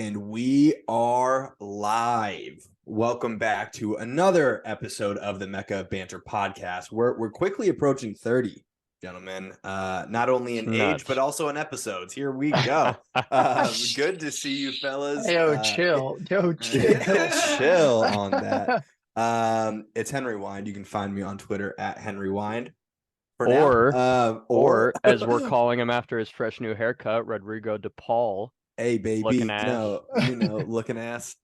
And we are live. Welcome back to another episode of the Mecca Banter podcast. We're quickly approaching 30, gentlemen. Not only in age, but also in episodes. Here we go. Good to see you, fellas. Chill on that. It's Henry Wind. You can find me on Twitter at Henry Wind. Or as we're calling him after his fresh new haircut, Rodrigo DePaul. Hey, baby, looking ass. Looking ass.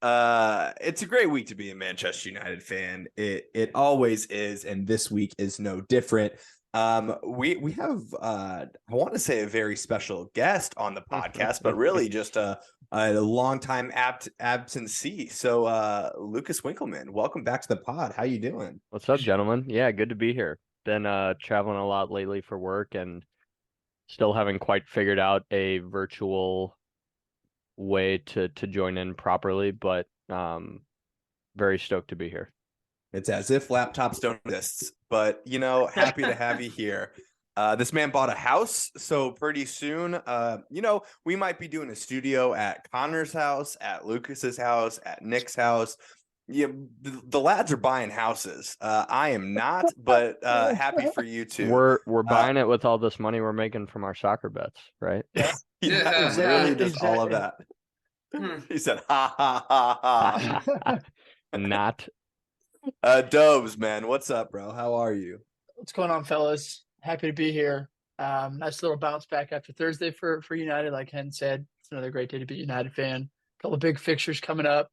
It's a great week to be a Manchester United fan. It always is, and this week is no different. We have I want to say a very special guest on the podcast, but really just a longtime absentee. So Lucas Winkleman, welcome back to the pod. How you doing? What's up, gentlemen? Yeah, good to be here. Been traveling a lot lately for work and still haven't quite figured out a virtual way to join in properly, but very stoked to be here. It's as if laptops don't exist, but happy to have you here. This man bought a house, so pretty soon we might be doing a studio at Connor's house, at Lucas's house, at Nick's house. Yeah, the lads are buying houses. I am not, but happy for you too. We're buying it with all this money we're making from our soccer bets, right? Yeah, really just all of that. He said, "Ha ha ha ha." Not. Dobes, man, what's up, bro? How are you? What's going on, fellas? Happy to be here. Nice little bounce back after Thursday for United. Like Hen said, it's another great day to be a United fan. A couple of big fixtures coming up.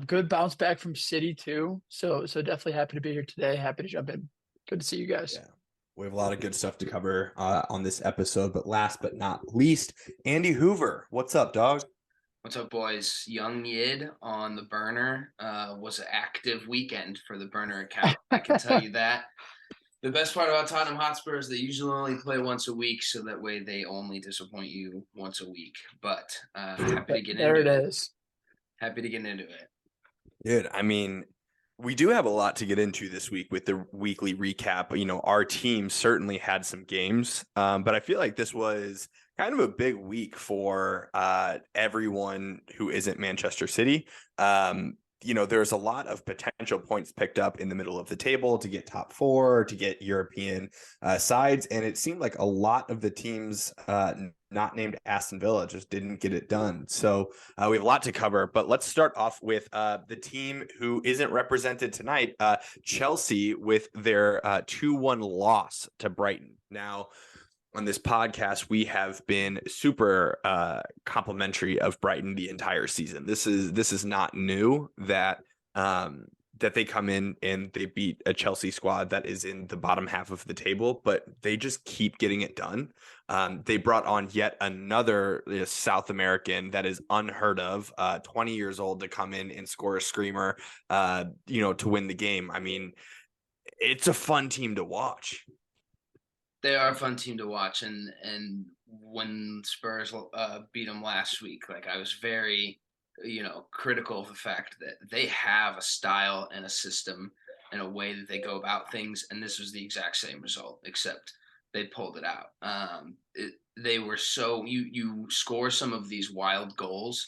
Good bounce back from City too. So definitely happy to be here today. Happy to jump in. Good to see you guys. Yeah. We have a lot of good stuff to cover on this episode, but last but not least, Andy Hoover. What's up, dog? What's up, boys? Young Yid on the burner was an active weekend for the burner account. I can tell you that. The best part about Tottenham Hotspur is they usually only play once a week, so that way they only disappoint you once a week. But happy to get into it. There it is. Happy to get into it. Dude, I mean, we do have a lot to get into this week with the weekly recap. Our team certainly had some games, but I feel like this was kind of a big week for everyone who isn't Manchester City. There's a lot of potential points picked up in the middle of the table to get top four, to get European sides. And it seemed like a lot of the teams not named Aston Villa just didn't get it done. So we have a lot to cover, but let's start off with the team who isn't represented tonight, Chelsea, with their 2-1 loss to Brighton. Now, on this podcast, we have been super complimentary of Brighton the entire season. This is not new that they come in and they beat a Chelsea squad that is in the bottom half of the table, but they just keep getting it done. They brought on yet another South American that is unheard of, 20 years old, to come in and score a screamer, to win the game. I mean, it's a fun team to watch. They are a fun team to watch, and when Spurs beat them last week, I was very, critical of the fact that they have a style and a system and a way that they go about things, and this was the exact same result, except they pulled it out. They were so you score some of these wild goals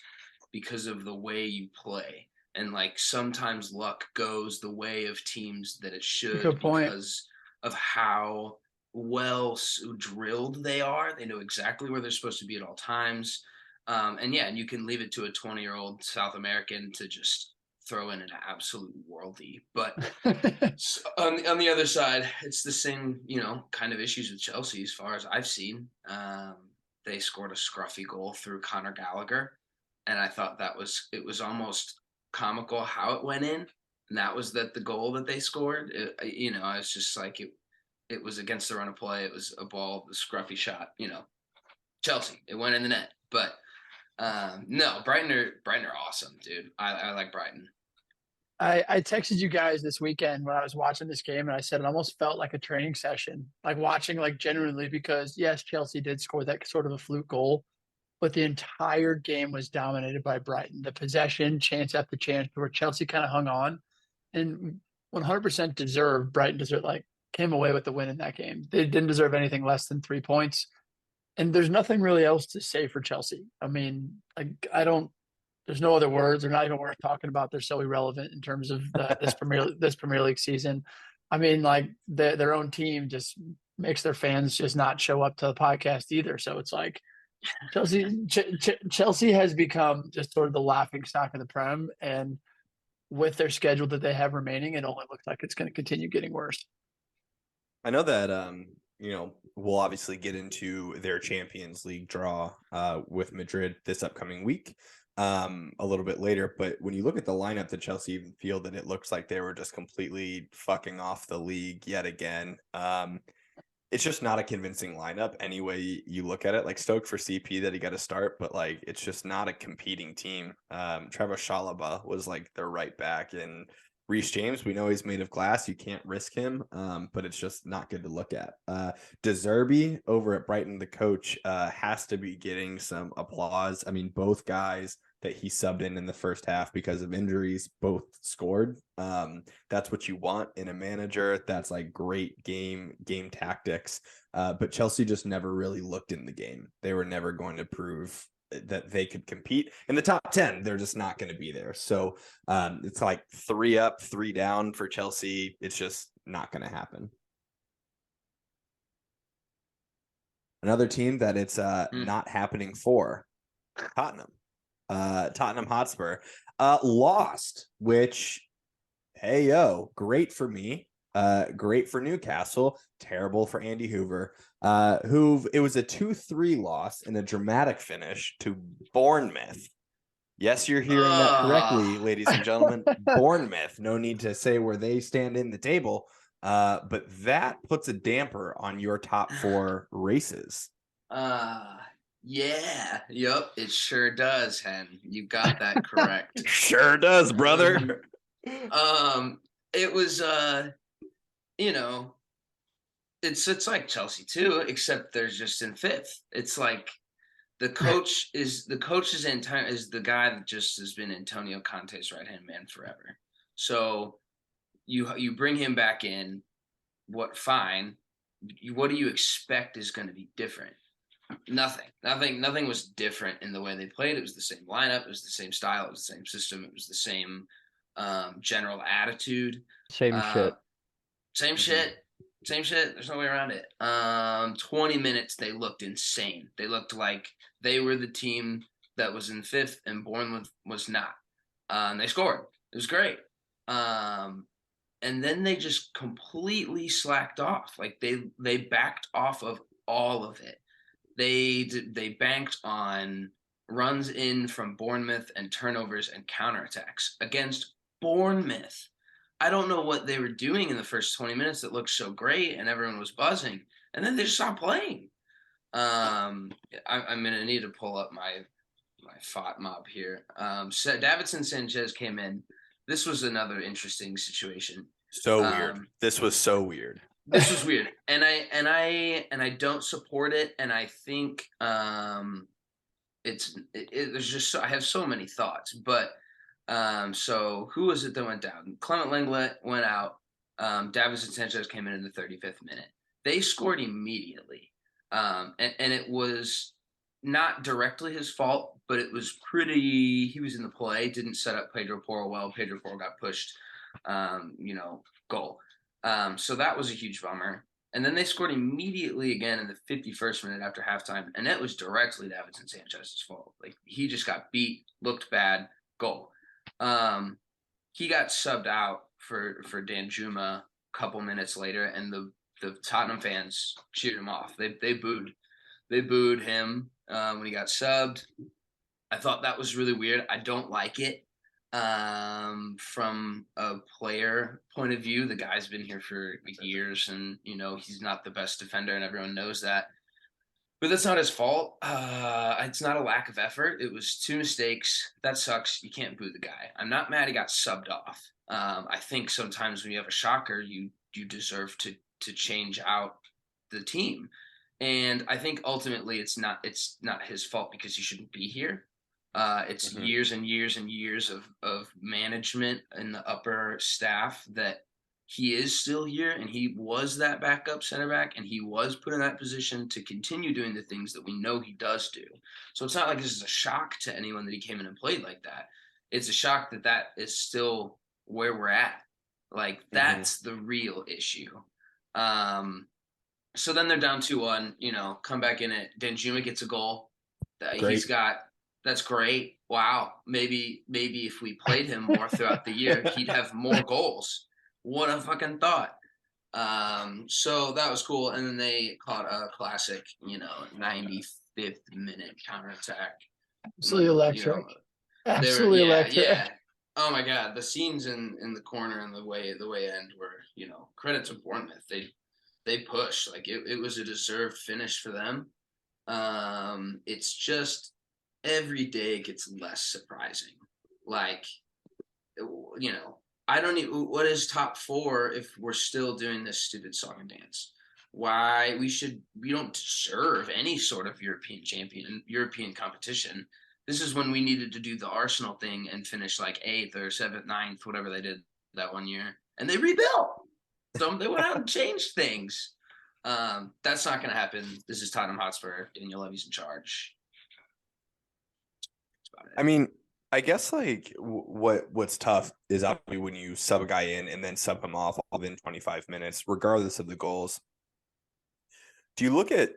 because of the way you play, and sometimes luck goes the way of teams that it should. Good point. Because of how well drilled they are. They know exactly where they're supposed to be at all times. And you can leave it to a 20-year-old South American to just throw in an absolute worldie. But on the other side, it's the same, kind of issues with Chelsea as far as I've seen. They scored a scruffy goal through Conor Gallagher, and I thought it was almost comical how it went in. And that was the goal that they scored. I was just like, it was against the run of play. It was a ball, the scruffy shot, Chelsea. It went in the net. But no, Brighton are awesome, dude. I like Brighton. I texted you guys this weekend when I was watching this game, and I said it almost felt like a training session, watching genuinely, because yes, Chelsea did score that sort of a fluke goal, but the entire game was dominated by Brighton. The possession, chance after chance, where Chelsea kind of hung on, and 100% deserved. Brighton deserved, came away with the win in that game. They didn't deserve anything less than 3 points. And there's nothing really else to say for Chelsea. I mean, there's no other words. They're not even worth talking about. They're so irrelevant in terms of this Premier League season. I mean, like their own team just makes their fans just not show up to the podcast either. So it's like Chelsea has become just sort of the laughing stock of the Prem, and with their schedule that they have remaining, it only looks like it's going to continue getting worse. I know that we'll obviously get into their Champions League draw with Madrid this upcoming week a little bit later. But when you look at the lineup that Chelsea even fielded, it looks like they were just completely fucking off the league yet again. It's just not a convincing lineup any way you look at it. Like, stoked for CP that he got to start, but like it's just not a competing team. Trevor Chalobah was like their right back, and Reece James, we know he's made of glass. You can't risk him, but it's just not good to look at. De Zerbi over at Brighton, the coach, has to be getting some applause. I mean, both guys that he subbed in the first half because of injuries both scored. That's what you want in a manager. That's like great game tactics. But Chelsea just never really looked in the game. They were never going to prove that they could compete in the top 10. They're just not going to be there. So it's like 3 up, 3 down for Chelsea. It's just not going to happen. Another team that it's not happening for, Tottenham. Tottenham Hotspur lost, which, hey, great for me. Great for Newcastle, terrible for Andy Hoover. It was a 2-3 loss and a dramatic finish to Bournemouth. Yes, you're hearing that correctly, ladies and gentlemen. Bournemouth. No need to say where they stand in the table, but that puts a damper on your top 4 races. Yeah, yep, it sure does, Hen. You got that correct. Sure does, brother. It was it's like Chelsea too, except they're just in 5th. It's like the coach is the guy that just has been Antonio Conte's right-hand man forever. So you bring him back in, fine. What do you expect is going to be different? Nothing was different in the way they played. It was the same lineup. It was the same style. It was the same system. It was the same general attitude. Same shit. Same shit. There's no way around it. 20 minutes, they looked insane. They looked like they were the team that was in 5th and Bournemouth was not. And they scored. It was great. And then they just completely slacked off. Like they backed off of all of it. They banked on runs in from Bournemouth and turnovers and counterattacks against Bournemouth. I don't know what they were doing in the first 20 minutes that looked so great and everyone was buzzing, and then they just stopped playing. I'm gonna need to pull up my FOT mob here. So Davinson Sanchez came in. This was another interesting situation. So weird. This was so weird. This was weird, and I don't support it, and I think there's just I have so many thoughts, but so who was it that went down? Clement Lenglet went out. Davinson Sanchez came in the 35th minute. They scored immediately, and it was not directly his fault, but it was pretty. He was in the play, didn't set up Pedro Porro well. Pedro Porro got pushed, goal. So that was a huge bummer. And then they scored immediately again in the 51st minute after halftime, and it was directly Davinson Sanchez's fault. Like, he just got beat, looked bad, goal. He got subbed out for Danjuma a couple minutes later, and the Tottenham fans cheered him off. They booed him when he got subbed. I thought that was really weird. I don't like it. From a player point of view, the guy's been here for years, and he's not the best defender, and everyone knows that. But that's not his fault. It's not a lack of effort. It was 2 mistakes. That sucks. You can't boo the guy. I'm not mad he got subbed off. I think sometimes when you have a shocker, you deserve to change out the team. And I think ultimately it's not his fault because he shouldn't be here. It's years and years and years of management in the upper staff that he is still here, and he was that backup center back, and he was put in that position to continue doing the things that we know he does do. So it's not like this is a shock to anyone that he came in and played like that. It's a shock that that is still where we're at. Like, that's the real issue. So then they're down 2-1, come back in it. Danjuma gets a goal. Great. That's great. Wow. Maybe if we played him more throughout the year, he'd have more goals. What a fucking thought. So that was cool. And then they caught a classic, 95th minute counterattack. Absolutely electric. Absolutely electric. Yeah. Oh my God, the scenes in the corner and the way end were, credit to Bournemouth. They pushed. Like, it was a deserved finish for them. It's just every day it gets less surprising. Like, I don't even, what is top 4 if we're still doing this stupid song and dance? Why we don't deserve any sort of European competition. This is when we needed to do the Arsenal thing and finish like 8th or 7th, 9th, whatever they did that one year. And they rebuilt. So they went out and changed things. That's not going to happen. This is Tottenham Hotspur. Daniel Levy's in charge. That's about it. I mean, I guess like what's tough is obviously when you sub a guy in and then sub him off within 25 minutes, regardless of the goals. Do you look at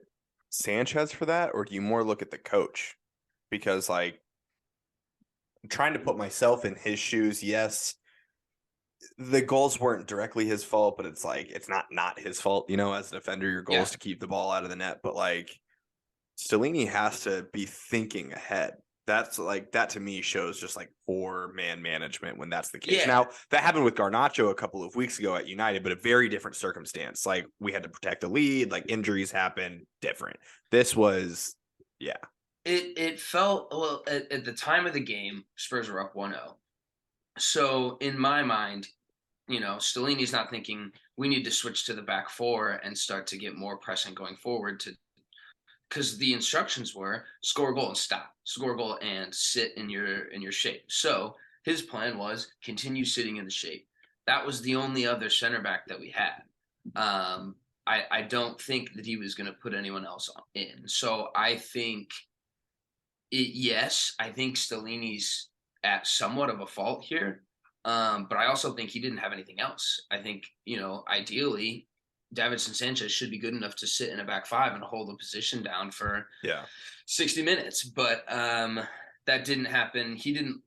Sanchez for that, or do you more look at the coach? Because, like, I'm trying to put myself in his shoes. Yes, the goals weren't directly his fault, but it's like it's not his fault. As a defender, your goal is to keep the ball out of the net. But like, Stellini has to be thinking ahead. That's like, that to me shows just like poor man management when that's the case. Yeah. Now, that happened with Garnacho a couple of weeks ago at United, but a very different circumstance. Like, we had to protect the lead, like injuries happened, different. This was, yeah. It felt, well, at the time of the game, Spurs were up 1-0. So in my mind, Stellini's not thinking we need to switch to the back 4 and start to get more pressing going forward, because the instructions were score a goal and stop, score a goal and sit in your shape. So his plan was continue sitting in the shape. That was the only other center back that we had. I don't think that he was going to put anyone else in. So I think I think Stellini's at somewhat of a fault here. But I also think he didn't have anything else. I think, ideally, Davinson Sanchez should be good enough to sit in a back 5 and hold the position down for 60 minutes. But that didn't happen.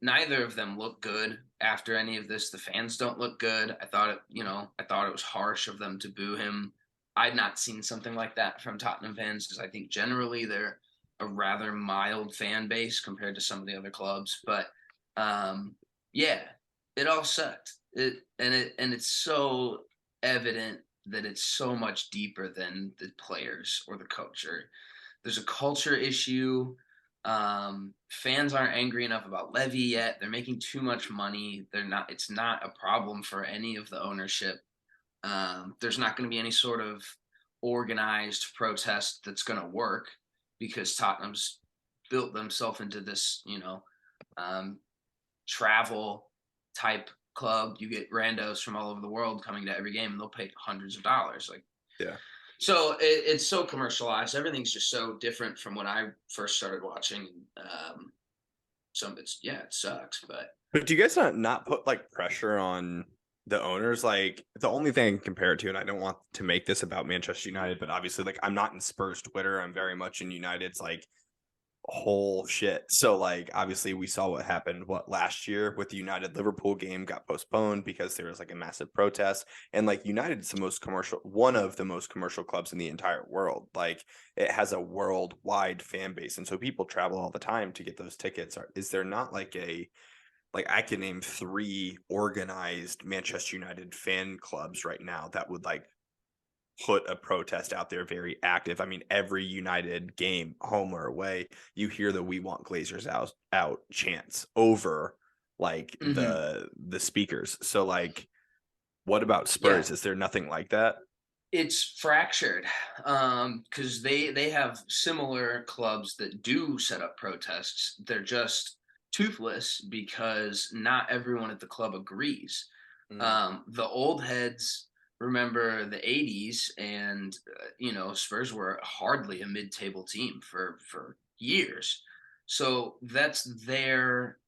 Neither of them look good after any of this. The fans don't look good. I thought it was harsh of them to boo him. I'd not seen something like that from Tottenham fans, because I think generally they're a rather mild fan base compared to some of the other clubs. But it all sucked. It's so evident that it's so much deeper than the players or the culture. There's a culture issue. Fans aren't angry enough about Levy yet. They're making too much money. It's not a problem for any of the ownership. There's not going to be any sort of organized protest that's going to work, because Tottenham's built themselves into this, travel type club. You get randos from all over the world coming to every game, and they'll pay hundreds of dollars. So it's so commercialized. Everything's just so different from when I first started watching. It sucks. But do you guys not put like pressure on the owners? Like, the only thing I can compare it to, and I don't want to make this about Manchester United, but obviously, like, I'm not in Spurs Twitter. I'm very much in United's like whole shit. So like, obviously we saw what happened last year with the United Liverpool game got postponed because there was like a massive protest. And like, United's one of the most commercial clubs in the entire world. Like, it has a worldwide fan base, and so people travel all the time to get those tickets. Is there not like I can name 3 organized Manchester United fan clubs right now that would like put a protest out there, very active. I mean, every United game, home or away, you hear the "We want Glazers out" chants over like the speakers. So like, what about Spurs? Is there nothing like that? It's fractured, because they have similar clubs that do set up protests. They're just toothless because not everyone at the club agrees. The old heads remember the 80s, and Spurs were hardly a mid-table team for years. So that's their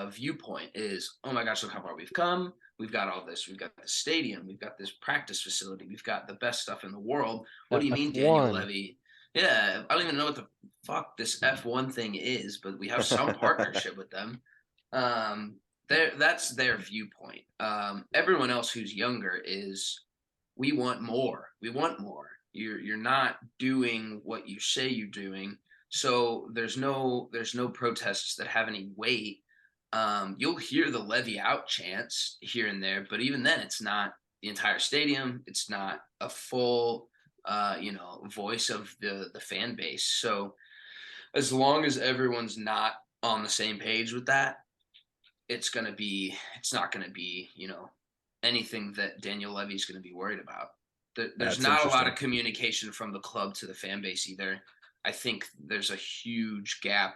viewpoint is, oh my gosh, look how far we've come. We've got all this. We've got the stadium. We've got this practice facility. We've got the best stuff in the world. What do you mean, Daniel F1. Levy? Yeah, I don't even know what the fuck this F1 thing is, but we have some partnership with them. That's their viewpoint. Everyone else who's younger is, we want more. We want more. You're not doing what you say you're doing. So there's no protests that have any weight. You'll hear the levy out chants here and there, but even then, it's not the entire stadium. It's not a full, voice of the fan base. So as long as everyone's not on the same page with that, it's not gonna be, anything that Daniel Levy's gonna be worried about. There's That's not a lot interesting. of communication from the club to the fan base either. I think there's a huge gap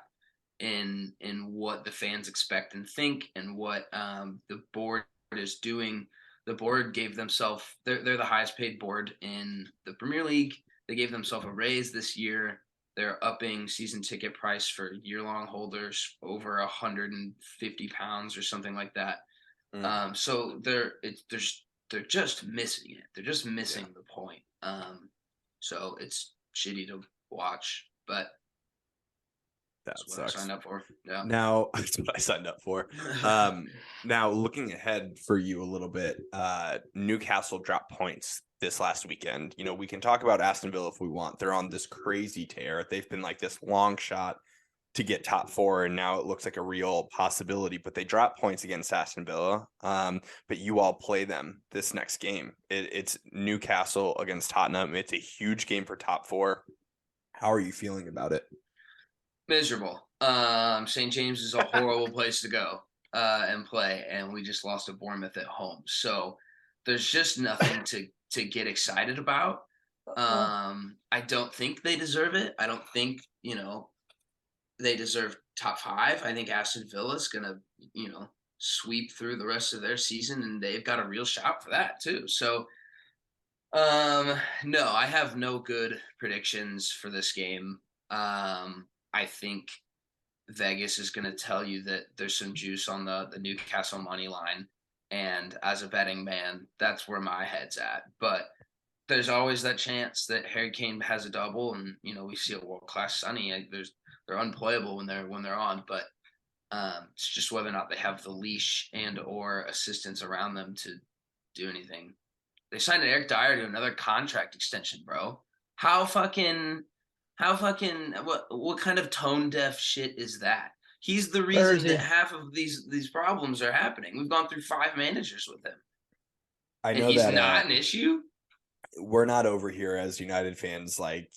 in what the fans expect and think, and what the board is doing. The board gave themselves, they're the highest paid board in the Premier League. They gave themselves a raise this year. They're upping season ticket price for year-long holders over 150 pounds or something like that. So they're just missing it. They're just missing the point. So it's shitty to watch, but That that's what I sucks. signed up for. Yeah. Now, that's what I signed up for. Now, looking ahead for you a little bit, Newcastle dropped points this last weekend. We can talk about Aston Villa if we want. They're on this crazy tear. They've been like this long shot to get top four, and now it looks like a real possibility. But they dropped points against Aston Villa. But you all play them this next game. It's Newcastle against Tottenham. It's a huge game for top four. How are you feeling about it? Miserable. St. James is a horrible place to go and play, and we just lost to Bournemouth at home. So there's just nothing to get excited about. I don't think they deserve it. I don't think they deserve top five. I think Aston Villa is gonna sweep through the rest of their season, and they've got a real shot for that too. So no, I have no good predictions for this game. I think Vegas is going to tell you that there's some juice on the Newcastle money line. And as a betting man, that's where my head's at. But there's always that chance that Harry Kane has a double, and we see a world class Sonny. They're unplayable when they're on, but it's just whether or not they have the leash and or assistance around them to do anything. They signed Eric Dyer to another contract extension, bro. How fucking what kind of tone deaf shit is that? He's the reason that half of these problems are happening. We've gone through 5 managers with him. I know and he's that not an issue. We're not over here as United fans like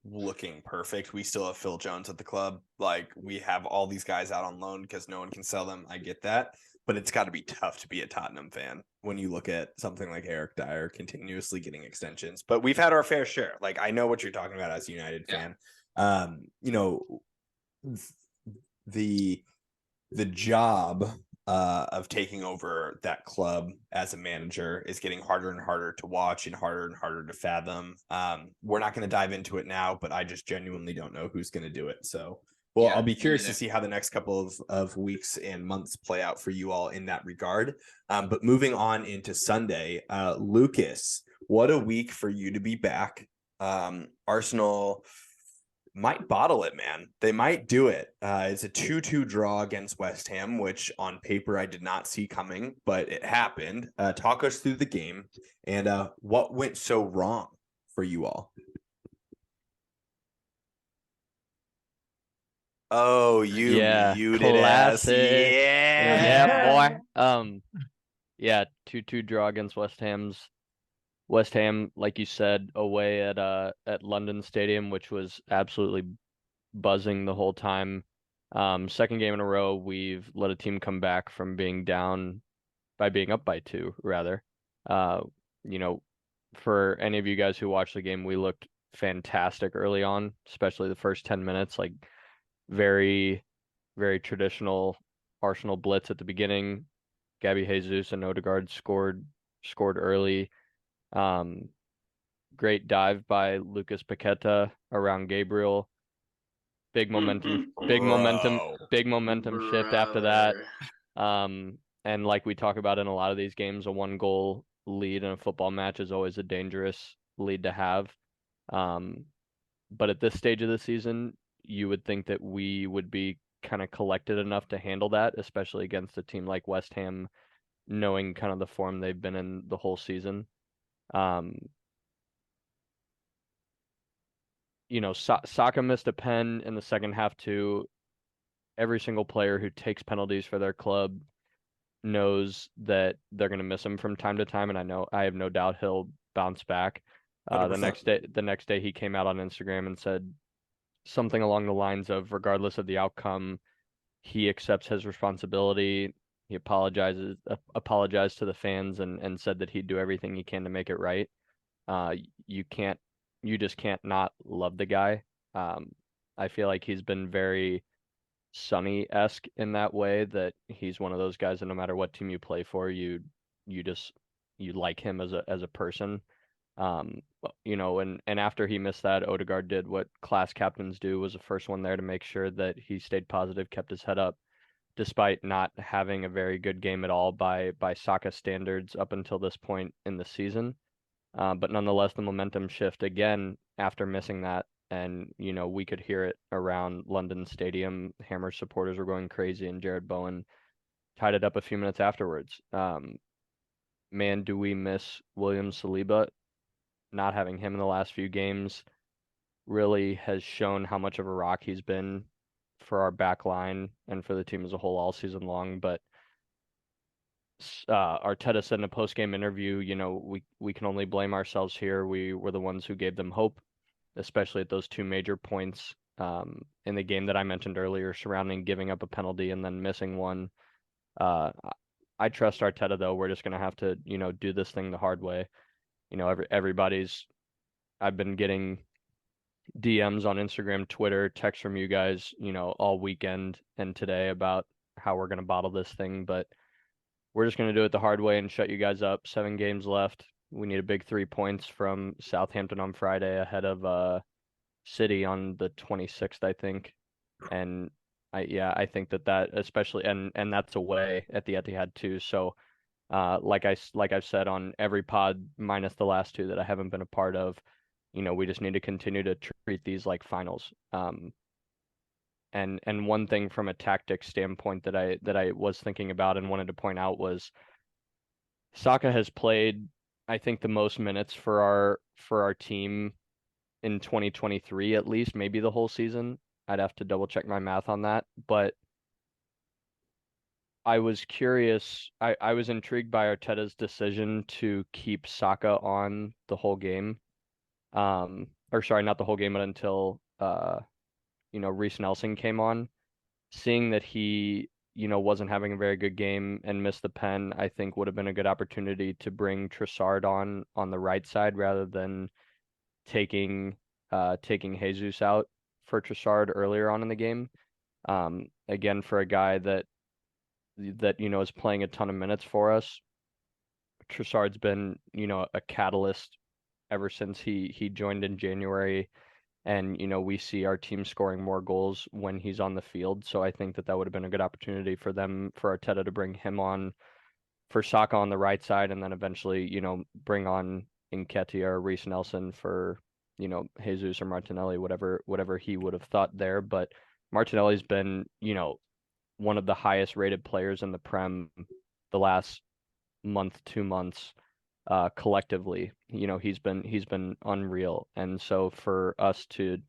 looking perfect. We still have Phil Jones at the club. Like, we have all these guys out on loan because no one can sell them. I get that. But it's got to be tough to be a Tottenham fan when you look at something like Eric Dyer continuously getting extensions. But we've had our fair share. Like, I know what you're talking about as a United fan. The job of taking over that club as a manager is getting harder and harder to watch and harder to fathom. We're not going to dive into it now, but I just genuinely don't know who's going to do it. So, well, I'll be curious to see how the next couple of weeks and months play out for you all in that regard. But moving on into Sunday, Lucas, what a week for you to be back. Arsenal might bottle it, man. They might do it. It's a 2-2 draw against West Ham, which on paper I did not see coming, but it happened. Talk us through the game and what went so wrong for you all. Oh, you muted us. Yeah, boy. 2-2 draw against West Ham, like you said, away at London Stadium, which was absolutely buzzing the whole time. Second game in a row, we've let a team come back from being down by being up by 2, rather. For any of you guys who watched the game, we looked fantastic early on, especially the first 10 minutes, like very, very traditional Arsenal blitz at the beginning, Gabby Jesus and Odegaard scored early. Great dive by Lucas Paqueta around Gabriel. Big momentum shift after that. Brother. And like we talk about in a lot of these games, a 1-goal lead in a football match is always a dangerous lead to have. But at this stage of the season, you would think that we would be kind of collected enough to handle that, especially against a team like West Ham, knowing kind of the form they've been in the whole season. Saka missed a pen in the second half too. Every single player who takes penalties for their club knows that they're going to miss him from time to time, and I have no doubt he'll bounce back. The 100%. next day he came out on Instagram and said something along the lines of, regardless of the outcome, he accepts his responsibility. He apologized to the fans and said that he'd do everything he can to make it right. You just can't not love the guy. I feel like he's been very Sonny-esque in that way, that he's one of those guys that no matter what team you play for, you like him as a person. And after he missed that, Odegaard did what class captains do, was the first one there to make sure that he stayed positive, kept his head up, despite not having a very good game at all by Saka standards up until this point in the season. But nonetheless, the momentum shift again after missing that, and we could hear it around London Stadium. Hammer supporters were going crazy, and Jared Bowen tied it up a few minutes afterwards. Man, do we miss William Saliba? Not having him in the last few games really has shown how much of a rock he's been for our back line and for the team as a whole all season long. But Arteta said in a post-game interview, we can only blame ourselves here. We were the ones who gave them hope, especially at those two major points in the game that I mentioned earlier, surrounding giving up a penalty and then missing one. I trust Arteta, though. We're just going to have to, do this thing the hard way. I've been getting DMs on Instagram, Twitter, texts from you guys, all weekend and today about how we're going to bottle this thing, but we're just going to do it the hard way and shut you guys up. 7 games left. We need a big 3 points from Southampton on Friday ahead of City on the 26th, I think. And I think that especially, and that's away at the Etihad too. So, like I've said on every pod minus the last 2 that I haven't been a part of, we just need to continue to treat these like finals. And one thing from a tactics standpoint that I was thinking about and wanted to point out was Saka has played, I think, the most minutes for our team in 2023, at least, maybe the whole season. I'd have to double check my math on that, but I was curious. I was intrigued by Arteta's decision to keep Saka on the whole game. Or sorry, not the whole game, but until Reece Nelson came on. Seeing that he, wasn't having a very good game and missed the pen, I think would have been a good opportunity to bring Trossard on the right side rather than taking Jesus out for Trossard earlier on in the game. Again, for a guy that is playing a ton of minutes for us. Trossard's been, a catalyst ever since he joined in January. And, we see our team scoring more goals when he's on the field. So I think that would have been a good opportunity for Arteta to bring him on for Saka on the right side, and then eventually, bring on Nketiah or Reece Nelson for, Jesus or Martinelli, whatever he would have thought there. But Martinelli's been, one of the highest rated players in the Prem the last month, 2 months. Collectively, he's been unreal, and so for us to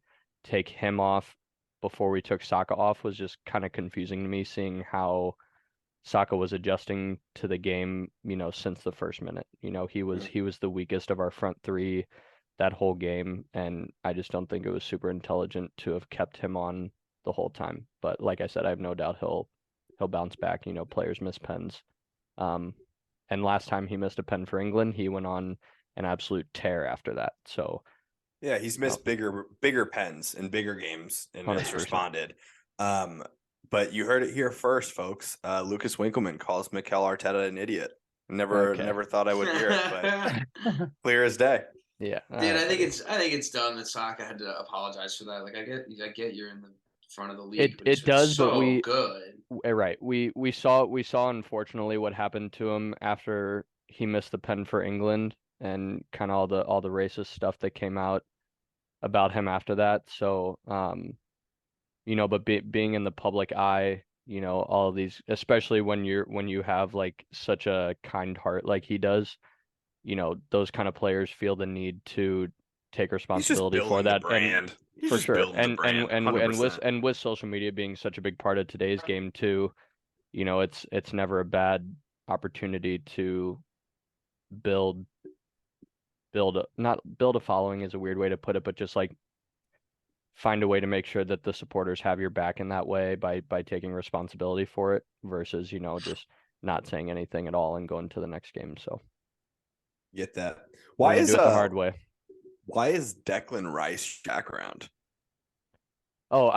take him off before we took Saka off was just kind of confusing to me, seeing how Saka was adjusting to the game, since the first minute. He was the weakest of our front 3 that whole game, and I just don't think it was super intelligent to have kept him on the whole time. But like I said, I have no doubt he'll bounce back. Players miss pens. And last time he missed a pen for England, he went on an absolute tear after that. So yeah, he's missed bigger pens in bigger games and has 100%. responded. But you heard it here first, folks. Lucas Winkleman calls Mikel Arteta an idiot. Never thought I would hear it, but clear as day. Yeah, Dude, I think it's done that Saka had to apologize for that. Like I get you're in the front of the league, but it does, so but good. right. We saw unfortunately what happened to him after he missed the pen for England and kind of all the racist stuff that came out about him after that. So but being in the public eye, all of these, especially when you have like such a kind heart like he does, those kind of players feel the need to take responsibility for that. And he's for just sure. building the brand. And with social media being such a big part of today's game too, it's never a bad opportunity to build not build a following is a weird way to put it, but just like find a way to make sure that the supporters have your back in that way by taking responsibility for it versus, just not saying anything at all and going to the next game. So get that. Why is it the hard way? Why is Declan Rice back around? Oh,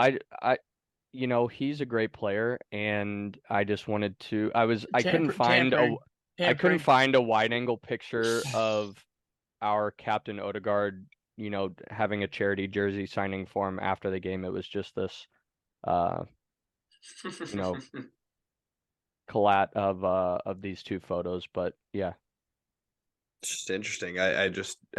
he's a great player, and I just wanted to. I couldn't find a wide angle picture of our captain Odegaard, having a charity jersey signing for him after the game. It was just this, collat of these two photos. But yeah. It's just interesting. I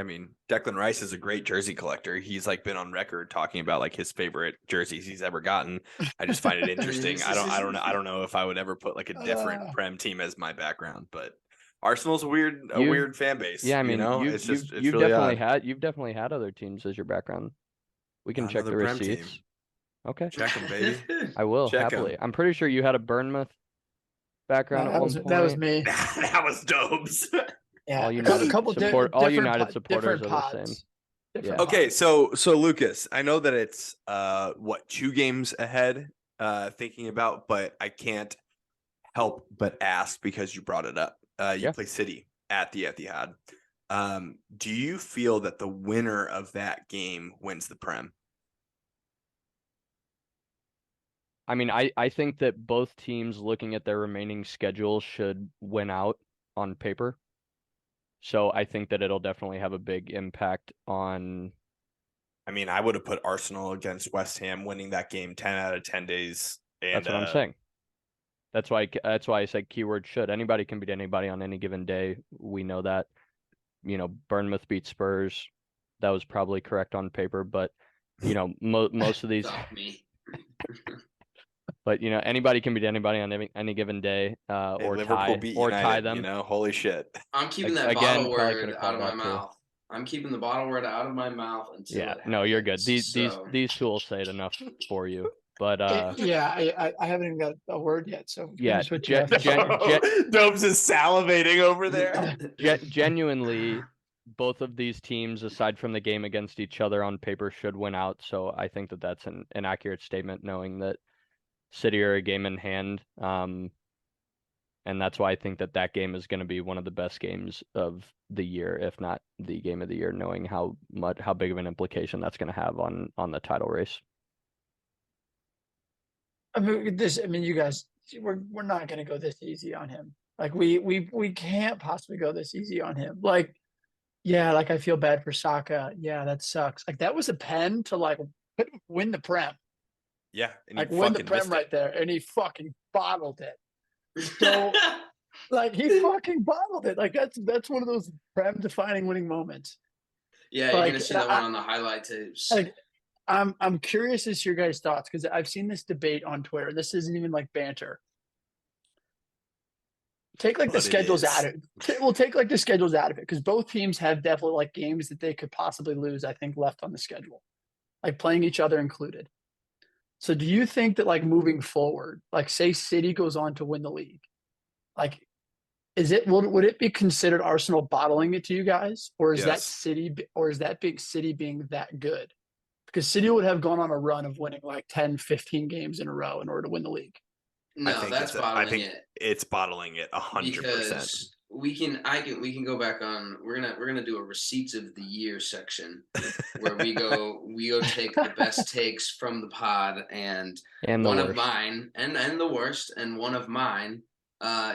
mean, Declan Rice is a great jersey collector. He's like been on record talking about like his favorite jerseys he's ever gotten. I just find it interesting. I don't know if I would ever put like a different Prem team as my background, but Arsenal's a weird fan base. Yeah, I mean, it's you've really definitely had other teams as your background. We can check the receipts. Team. Okay, check them, baby. I will check happily. 'em. I'm pretty sure you had a Bournemouth background at one point. That was me. That was Dobes. Yeah, all United supporters are pods. the same. Yeah. Okay, so Lucas, I know that it's 2 games ahead thinking about, but I can't help but ask because you brought it up. You play City at the Etihad. Do you feel that the winner of that game wins the Prem? I mean, I think that both teams looking at their remaining schedule should win out on paper. So I think that it'll definitely have a big impact on. I mean, I would have put Arsenal against West Ham winning that game 10 out of 10 days. And, that's what I'm saying. That's why I said keyword should. Anybody can beat anybody on any given day. We know that. Bournemouth beat Spurs. That was probably correct on paper, but most of these. But anybody can beat anybody on any given day, or Liverpool tie or United, tie them. Holy shit! I'm keeping that bottle word out of my mouth. I'm keeping the bottle word out of my mouth until no, you're good. These two will say it enough for you. But I haven't even got a word yet. So yeah, Dobes is salivating over there. Genuinely, both of these teams, aside from the game against each other on paper, should win out. So I think that that's an accurate statement, knowing that City are a game in hand, and that's why I think that game is going to be one of the best games of the year, if not the game of the year, knowing how big of an implication that's going to have on the title race. I mean, you guys, we're not going to go this easy on him. Like we can't possibly go this easy on him. Like, yeah, like I feel bad for Saka. Yeah, that sucks. Like that was a pen to like win the Prem. Yeah, and like win the Prem right there, and he fucking bottled it. So, like he fucking bottled it. Like that's one of those Prem defining winning moments. Yeah, you're gonna see that one on the highlight tapes. Like, I'm curious as to your guys' thoughts because I've seen this debate on Twitter. This isn't even like banter. Take like the schedules out of it. We'll take like the schedules out of it because both teams have definitely like games that they could possibly lose. I think left on the schedule, like playing each other included. So do you think that like moving forward, like say City goes on to win the league, like would it be considered Arsenal bottling it to you guys, or is that big City being that good? Because City would have gone on a run of winning like 10, 15 games in a row in order to win the league. No, I think it's bottling it. It's bottling it 100%. we can go back on. We're gonna do a receipts of the year section where we go take the best takes from the pod, and the one of worst. mine and the worst, and one of mine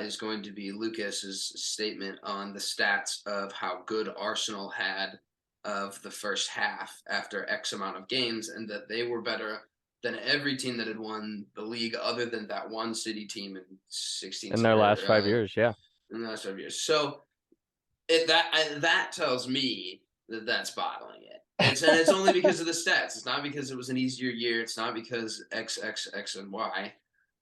is going to be Lucas's statement on the stats of how good Arsenal had of the first half after X amount of games, and that they were better than every team that had won the league other than that one City team in 16 In their last 5 years, yeah. in the last 5 years. So that tells me that that's bottling it. It's only because of the stats. It's not because it was an easier year. It's not because X, X, X, and Y.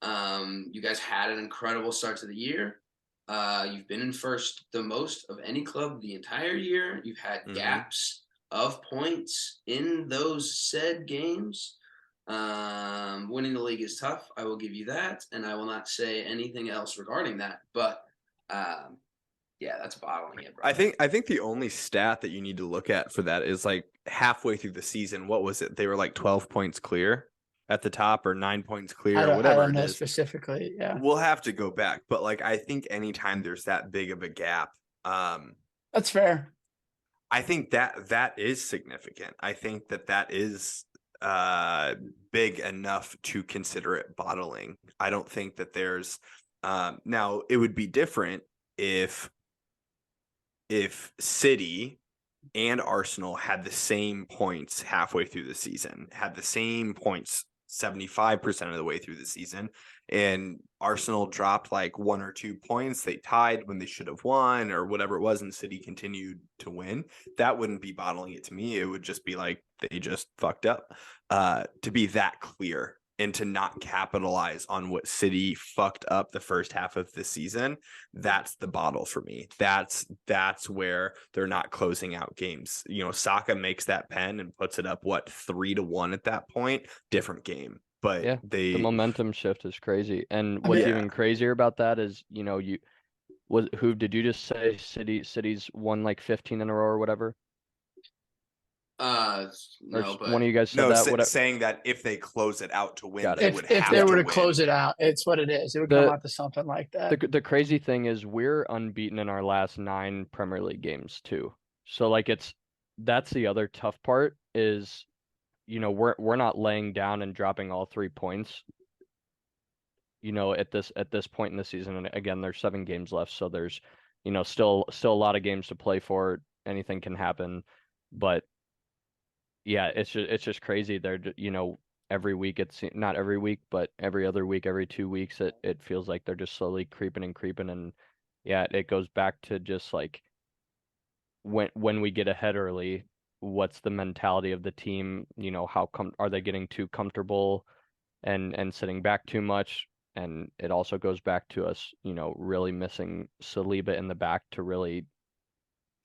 You guys had an incredible start to the year. You've been in first the most of any club the entire year. You've had gaps of points in those said games. Winning the league is tough. I will give you that, and I will not say anything else regarding that. But yeah, that's bottling it, bro. I think the only stat that you need to look at for that is like halfway through the season. What was it? They were like 12 points clear at the top, or 9 points clear, or whatever I don't know it is. specifically. Yeah, we'll have to go back, but like I think anytime there's that big of a gap, that's fair. I think that is significant. I think that is big enough to consider it bottling. I don't think that there's now it would be different if City and Arsenal had the same points halfway through the season, had the same points 75% of the way through the season, and Arsenal dropped like 1 or 2 points. They tied when they should have won, or whatever it was, and City continued to win. That wouldn't be bottling it to me. It would just be like they just fucked up. To be that clear and to not capitalize on what City fucked up the first half of the season, that's the bottle for me. That's where they're not closing out games. You know, Saka makes that pen and puts it up 3-1 at that point. Different game. But yeah, the momentum shift is crazy. And what's even crazier about that is, you know, who did you just say City's won like 15 in a row or whatever? No, but one of you guys said that. Saying that if they close it out to win, if they were to close it out, it's what it is. It would come out to something like that. The crazy thing is we're unbeaten in our last 9 Premier League games too. So like that's the other tough part is, you know, we're not laying down and dropping all 3 points. You know, at this point in the season, and again, there's 7 games left, so there's, you know, still a lot of games to play for. Anything can happen, but yeah, it's just crazy. They're, you know, every week, it's not every week, but every other week, every 2 weeks, it feels like they're just slowly creeping, and yeah, it goes back to just like when we get ahead early, what's the mentality of the team? You know, are they getting too comfortable and sitting back too much? And it also goes back to us, you know, really missing Saliba in the back to really,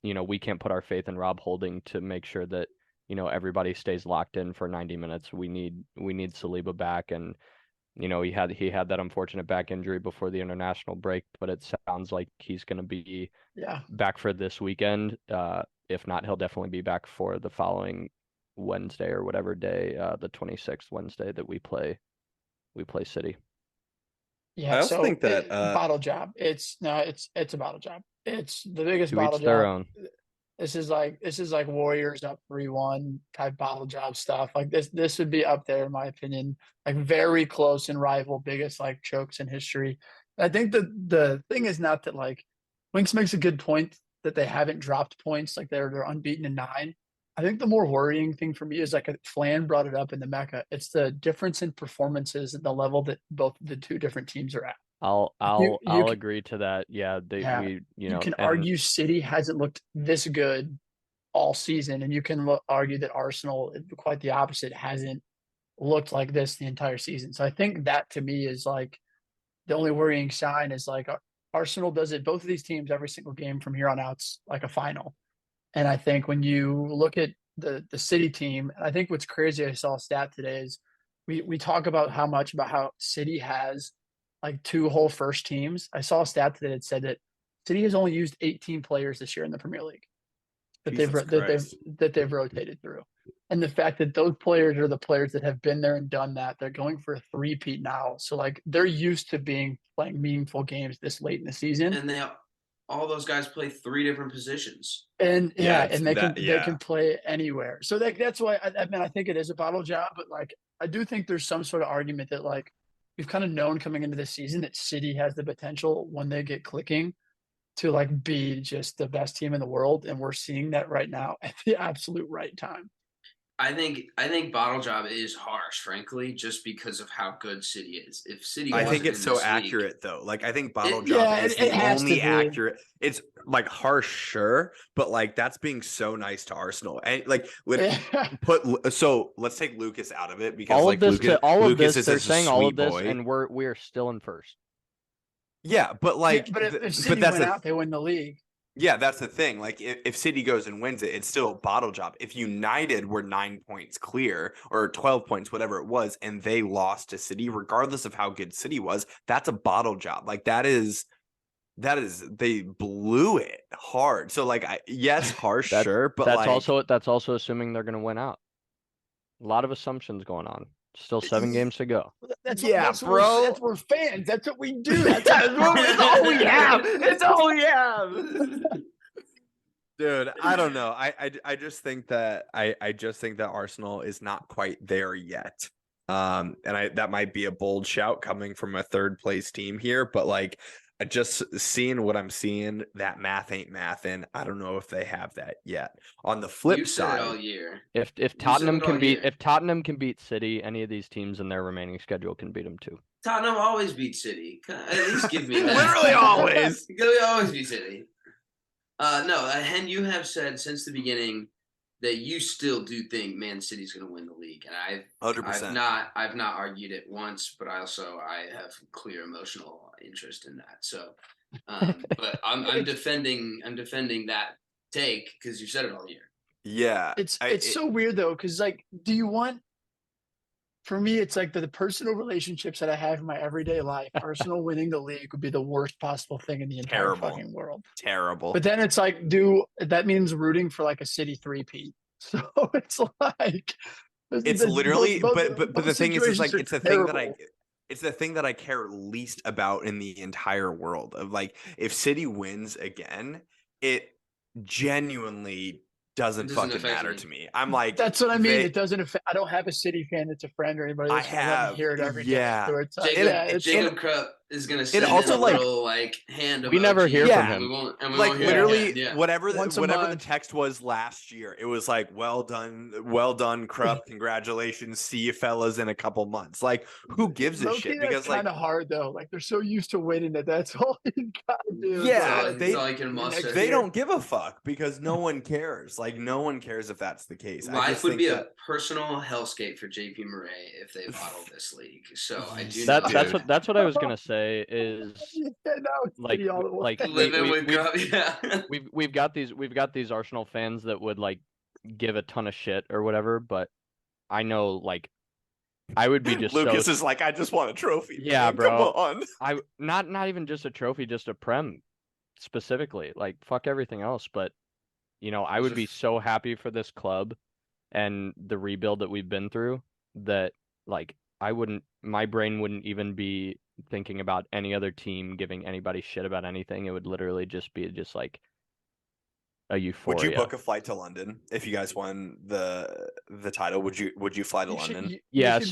you know, we can't put our faith in Rob Holding to make sure that, you know, everybody stays locked in for 90 minutes. We need Saliba back, and you know, he had that unfortunate back injury before the international break, but it sounds like he's going to be back for this weekend. If not, he'll definitely be back for the following Wednesday or whatever day, the 26th Wednesday that we play City. Yeah, I also think that bottle job. It's a bottle job. It's the biggest bottle job. Their own. This is like Warriors up 3-1 type bottle job stuff. Like this would be up there in my opinion, like very close and rival biggest like chokes in history. I think the thing is not that like Winks makes a good point that they haven't dropped points, like they're unbeaten in 9. I think the more worrying thing for me is like Flan brought it up in the Mecca. It's the difference in performances at the level that both the 2 different teams are at. I'll agree to that. Yeah, you can argue City hasn't looked this good all season, and you can argue that Arsenal, quite the opposite, hasn't looked like this the entire season. So I think that to me is like the only worrying sign is like Arsenal does it. Both of these teams, every single game from here on out's like a final. And I think when you look at the City team, I think what's crazy, I saw a stat today is we talk about how City has like 2 whole first teams. I saw a stat today that said that City has only used 18 players this year in the Premier League that they've rotated through. And the fact that those players are the players that have been there and done that, they're going for a 3-peat now. So like they're used to playing meaningful games this late in the season. And all those guys play 3 different positions. And and they yeah. can play anywhere. So that's why I mean I think it is a bottle job, but like I do think there's some sort of argument that like we've kind of known coming into this season that City has the potential when they get clicking to like be just the best team in the world, and we're seeing that right now at the absolute right time. I think bottle job is harsh, frankly, just because of how good City is. If City I wasn't think it's in so this accurate league, though. Like I think bottle It- job yeah, is it the has to only be. accurate. It's like harsh, sure, but like that's being so nice to Arsenal. And like so let's take Lucas out of it because All like of this Lucas is they're a saying all of sweet this, boy. and we're still in first. Yeah, but like but if but City that's went out, they win the league. yeah, that's the thing. Like if City goes and wins it, it's still a bottle job. If United were 9 points clear or 12 points, whatever it was, and they lost to City, regardless of how good City was, that's a bottle job. Like that is they blew it hard. So like yes, harsh, That- sure, but that's also assuming they're gonna win out. A lot of assumptions going on. Still 7 games to go. That's bro. That's we're fans. That's what we do. It's all we have. It's all we have. Dude, I don't know. I just think that I just think that Arsenal is not quite there yet. And that might be a bold shout coming from a third place team here, but like I just seeing what I'm seeing, that math ain't mathin'. I don't know if they have that yet. On the flip you said it all side, year. If said Tottenham it all can beat year. if Tottenham can beat City, any of these teams in their remaining schedule can beat them too. Tottenham always beat City. At least give me that. literally always. They always beat City. No, Hen, you have said since the beginning that you still do think Man City's going to win the league, and I've 100%. not argued it once, but I have clear emotional interest in that. So, but I'm defending that take because you said it all year. Yeah. It's so weird though, because like, do you want? For me, it's like the personal relationships that I have in my everyday life. Arsenal winning the league would be the worst possible thing in the entire Terrible. fucking world. Terrible. But then it's like, that means rooting for like a City 3-peat. So it's like It's literally but the thing is like situations it's are the thing that terrible. it's the thing that I care least about in the entire world of like if City wins again, it genuinely doesn't fucking affect matter me. to me. I'm like That's what I mean. It doesn't affect. I don't have a City fan that's a friend or anybody that's gonna let me hear it every day. yeah. So it's like, Jacob Krupp is gonna send also, a little hand. We never hear from Yeah. him. We won't Like hear literally him. Yeah. whatever Once a the month. text was last year, it was like, well done, Krupp. Congratulations. See you fellas in a couple months. Like, who gives a Low-key, shit? that's Because like kind of hard though. Like they're so used to winning that that's all you gotta do. Yeah, That's all you can muster. they don't give a fuck because no one cares. Like no one cares if that's the case. I Life just would think be that a personal hellscape for JP Murray if they bottle this league. So I do That know that's what I was gonna say is Yeah, no, like City all the way. like living with Krupp. Yeah. we've got these Arsenal fans that would like give a ton of shit or whatever, but I know like I would be just Lucas so is like, I just want a trophy. Yeah, man. bro. Come on. not even just a trophy, just a prem specifically. Like fuck everything else, but you know, I would be so happy for this club and the rebuild that we've been through that like my brain wouldn't even be thinking about any other team giving anybody shit about anything. It would literally just be just like a euphoria. Would you book a flight to London if you guys won the title? Would you fly to London? Yeah, here's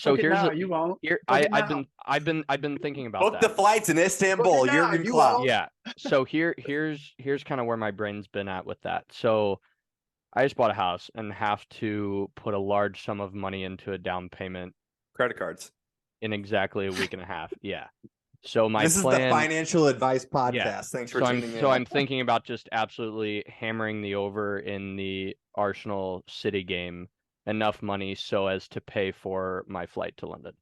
you won't. I've been thinking about Book that. the flights in Istanbul. Jurgen Klopp. Yeah. So here's kind of where my brain's been at with that. So I just bought a house and have to put a large sum of money into a down payment Credit cards. in exactly a week and a half. Yeah. So This is the financial advice podcast. Yeah. Thanks for tuning in. So I'm thinking about just absolutely hammering the over in the Arsenal City game, enough money so as to pay for my flight to London.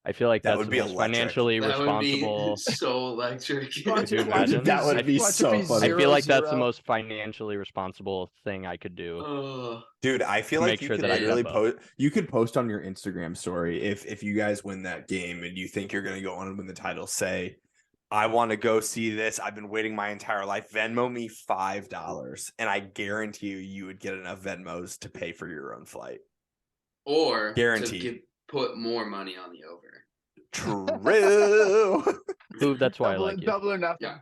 I feel like That that's would the be most electric. financially That would be responsible. so electric. Could you imagine? That would be so funny. I feel like that's the most financially responsible thing I could do. Dude, I feel to like make you sure could that I literally get both. you could post on your Instagram story if you guys win that game and you think you're going to go on and win the title, say, I want to go see this. I've been waiting my entire life. Venmo me $5, and I guarantee you would get enough Venmos to pay for your own flight. Or Guaranteed. to put more money on the over. True. That's why I like you. Double or nothing. Yeah.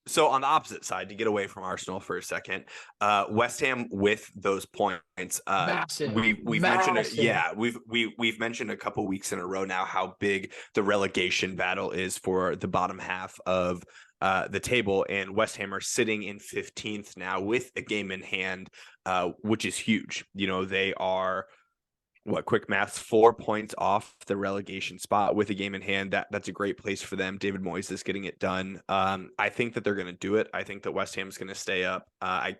So on the opposite side, to get away from Arsenal for a second, West Ham with those points, Massive. we've mentioned it. Yeah, we've mentioned a couple weeks in a row now how big the relegation battle is for the bottom half of the table, and West Ham are sitting in 15th now with a game in hand, which is huge. You know, they are quick math, 4 points off the relegation spot with a game in hand. That's a great place for them. David Moyes is getting it done. I think that they're going to do it. I think that West Ham is going to stay up. I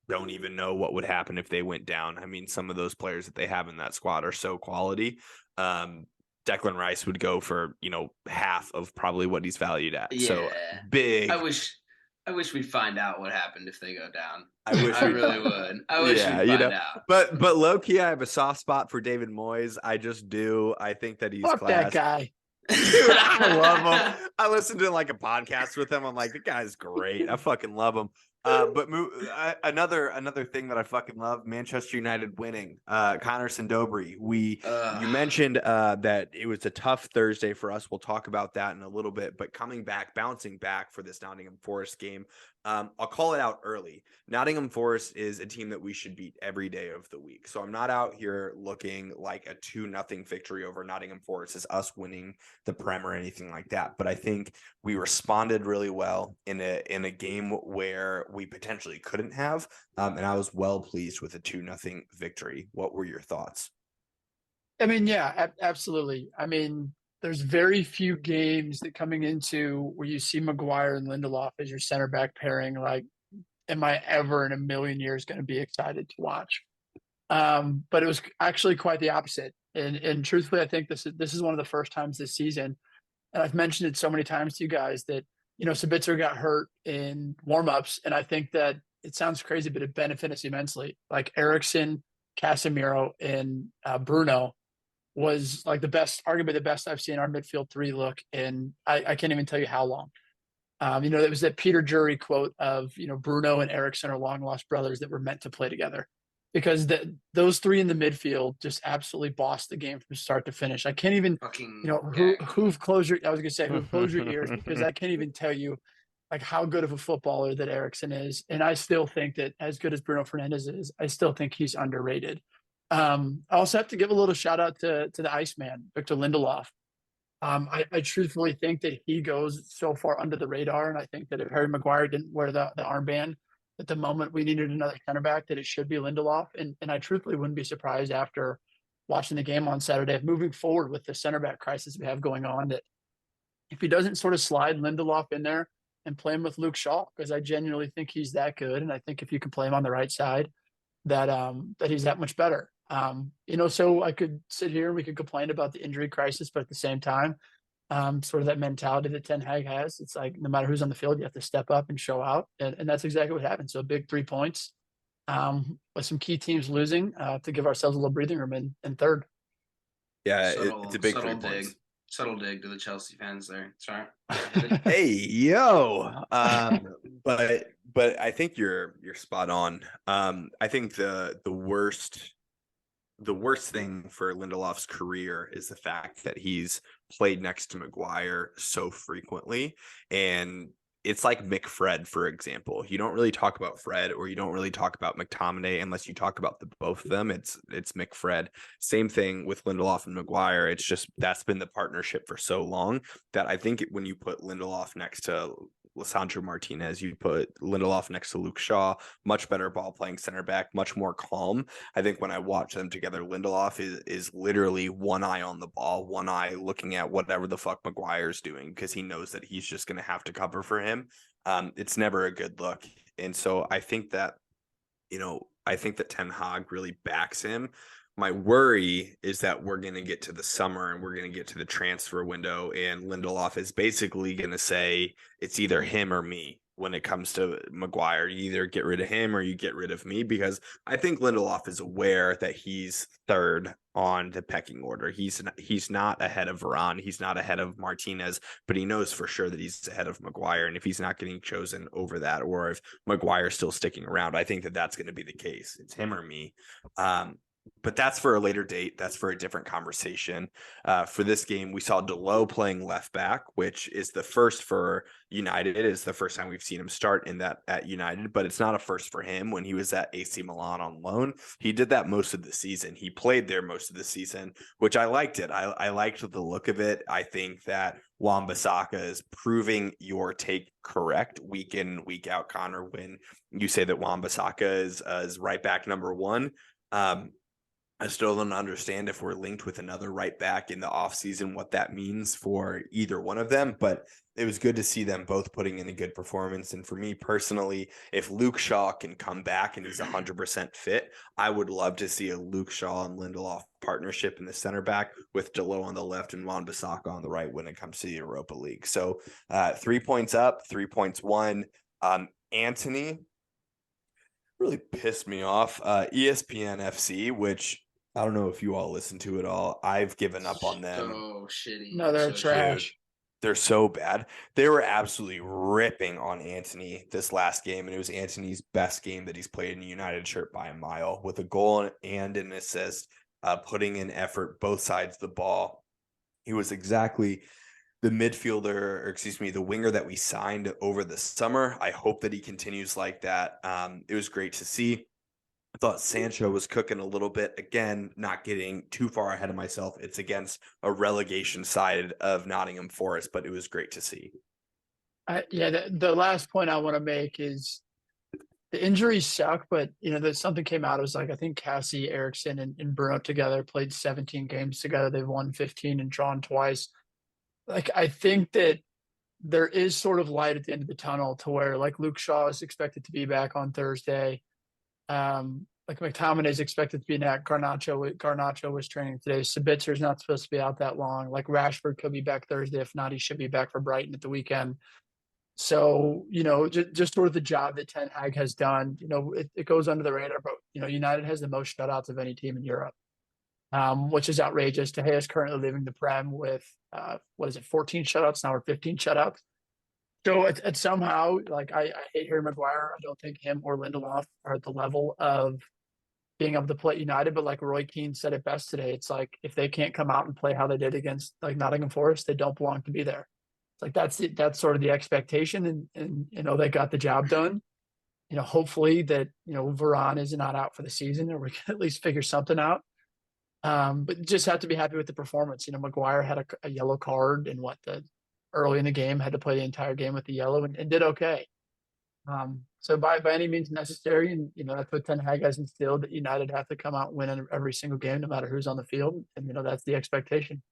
don't even know what would happen if they went down. I mean, some of those players that they have in that squad are so quality. Declan Rice would go for, half of probably what he's valued at. Yeah. So big. I wish we'd find out what happened if they go down. I really would. I wish we'd find out. But low key, I have a soft spot for David Moyes. I just do. I think that he's Fuck class. that guy. Dude, I love him. I listened to like a podcast with him. I'm like, the guy's great. I fucking love him. But another thing that I fucking love, Manchester United winning. Connor Sindobri. You mentioned that it was a tough Thursday for us. We'll talk about that in a little bit. But bouncing back for this Nottingham Forest game, I'll call it out early. Nottingham Forest is a team that we should beat every day of the week. So I'm not out here looking like a 2-0 victory over Nottingham Forest as us winning the Prem or anything like that. But I think we responded really well in a game where we potentially couldn't have. And I was well pleased with a 2-0 victory. What were your thoughts? I mean, yeah, absolutely. I mean, there's very few games that coming into where you see Maguire and Lindelof as your center back pairing. Like, am I ever in a million years going to be excited to watch? But it was actually quite the opposite. And truthfully, I think this is one of the first times this season, and I've mentioned it so many times to you guys that, Sabitzer got hurt in warmups, and I think that it sounds crazy, but it benefited us immensely. Like Eriksen, Casemiro, and Bruno was like arguably the best I've seen our midfield three look in I can't even tell you how long. It was that Peter Drury quote of, Bruno and Eriksen are long lost brothers that were meant to play together, because those three in the midfield just absolutely bossed the game from start to finish. I can't even, who've closed your ears, because I can't even tell you like how good of a footballer that Eriksen is. And I still think that as good as Bruno Fernandes is, I still think he's underrated. I also have to give a little shout out to the Iceman, Victor Lindelof. I truthfully think that he goes so far under the radar, and I think that if Harry Maguire didn't wear the armband at the moment we needed another center back, that it should be Lindelof. And I truthfully wouldn't be surprised after watching the game on Saturday, moving forward with the center back crisis we have going on, that if he doesn't sort of slide Lindelof in there and play him with Luke Shaw, because I genuinely think he's that good, and I think if you can play him on the right side, that he's that much better. So I could sit here and we could complain about the injury crisis, but at the same time, sort of that mentality that Ten Hag has, it's like no matter who's on the field, you have to step up and show out, and that's exactly what happened. So big 3 points, with some key teams losing, to give ourselves a little breathing room in third. Yeah, it's a big 3 points. Subtle dig to the Chelsea fans there. Sorry. Hey, yo. But I think you're spot on. I think the worst thing for Lindelof's career is the fact that he's played next to Maguire so frequently. And it's like McFred, for example. You don't really talk about Fred, or you don't really talk about McTominay unless you talk about both of them. It's McFred. Same thing with Lindelof and Maguire. It's just that's been the partnership for so long that I think when you put Lindelof next to Lisandro Martinez, you put Lindelof next to Luke Shaw, much better ball playing center back, much more calm. I think when I watch them together, Lindelof is literally one eye on the ball, one eye looking at whatever the fuck Maguire's doing, because he knows that he's just going to have to cover for him. It's never a good look. And so I think that, Ten Hag really backs him. My worry is that we're going to get to the summer and we're going to get to the transfer window, and Lindelof is basically going to say it's either him or me when it comes to Maguire. You either get rid of him or you get rid of me, because I think Lindelof is aware that he's third on the pecking order. He's not ahead of Varane. He's not ahead of Martinez, but he knows for sure that he's ahead of Maguire. And if he's not getting chosen over that, or if Maguire's still sticking around, I think that that's going to be the case. It's him or me. But that's for a later date. That's for a different conversation. For this game, we saw Delo playing left back, which is the first for United. It's the first time we've seen him start in that at United, but it's not a first for him. When he was at AC Milan on loan, he did that most of the season. He played there most of the season, which I liked it. I liked the look of it. I think that Wan-Bissaka is proving your take correct week in, week out, Connor, when you say that Wan-Bissaka is right back number one. I still don't understand if we're linked with another right back in the offseason, what that means for either one of them. But it was good to see them both putting in a good performance. And for me personally, if Luke Shaw can come back and he's 100% fit, I would love to see a Luke Shaw and Lindelof partnership in the center back with Delo on the left and Wan-Bissaka on the right when it comes to the Europa League. So 3 points up, 3 points won. Anthony really pissed me off. ESPN FC, which I don't know if you all listen to it all. I've given up on them. So shitty. No, they're so trash. Dude, they're so bad. They were absolutely ripping on Anthony this last game, and it was Anthony's best game that he's played in a United shirt by a mile, with a goal and an assist, putting in effort both sides of the ball. He was exactly the the winger that we signed over the summer. I hope that he continues like that. It was great to see. I thought Sancho was cooking a little bit. Again, not getting too far ahead of myself. It's against a relegation side of Nottingham Forest, but it was great to see. The last point I want to make is the injuries suck, but there's something came out. It was like I think Cassie, Eriksson, and Bruno together played 17 games together. They've won 15 and drawn twice. Like I think that there is sort of light at the end of the tunnel to where like Luke Shaw is expected to be back on Thursday. Like McTominay is expected to be back. Garnacho was training today. Sabitzer's not supposed to be out that long. Like Rashford could be back Thursday. If not, he should be back for Brighton at the weekend. So, just sort of the job that Ten Hag has done, it goes under the radar, but, United has the most shutouts of any team in Europe, which is outrageous. De Gea is currently leaving the Prem with, 14 shutouts now or 15 shutouts. So it's somehow, like, I hate Harry Maguire. I don't think him or Lindelof are at the level of being able to play at United, but like Roy Keane said it best today, it's like if they can't come out and play how they did against like Nottingham Forest, they don't belong to be there. It's like that's sort of the expectation, and they got the job done. Hopefully that Varane is not out for the season, or we can at least figure something out. But just have to be happy with the performance. Maguire had a yellow card and early in the game, had to play the entire game with the yellow and did okay. So by any means necessary, and that's what Ten Hag has instilled, that United have to come out and win every single game, no matter who's on the field, and that's the expectation.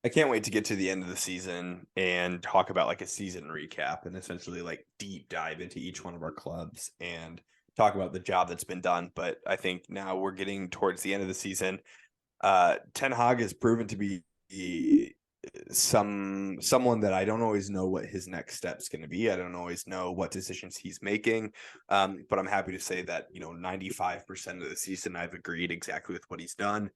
I can't wait to get to the end of the season and talk about like a season recap and essentially like deep dive into each one of our clubs and talk about the job that's been done. But I think now we're getting towards the end of the season. Ten Hag has proven to be someone that I don't always know what his next step's going to be. I don't always know what decisions he's making. But I'm happy to say that, 95% of the season, I've agreed exactly with what he's done.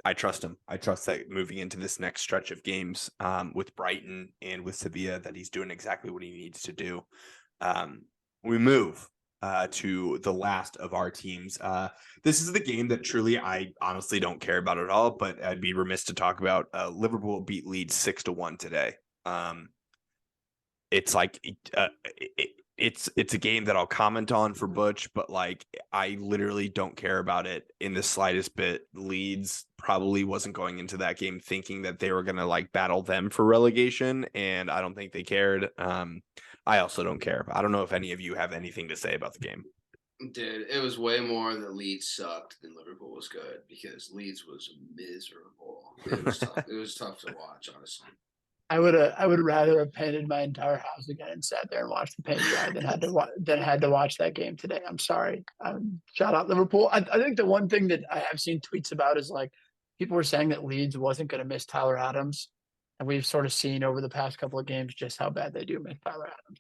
I trust him. I trust that moving into this next stretch of games with Brighton and with Sevilla, that he's doing exactly what he needs to do. We move to the last of our teams. This is the game that truly I honestly don't care about at all, but I'd be remiss to talk about. Liverpool beat Leeds 6-1 today. It's like it's a game that I'll comment on for Butch, but like I literally don't care about it in the slightest bit. Leeds probably wasn't going into that game thinking that they were gonna like battle them for relegation, and I don't think they cared. I also don't care. I don't know if any of you have anything to say about the game. Dude, it was way more that Leeds sucked than Liverpool was good, because Leeds was miserable. It was tough. It was tough to watch, honestly. I would rather have painted my entire house again and sat there and watched the paint dry than had to watch that game today. I'm sorry. Shout out Liverpool. I think the one thing that I have seen tweets about is like people were saying that Leeds wasn't going to miss Tyler Adams, and we've sort of seen over the past couple of games just how bad they do miss Tyler Adams.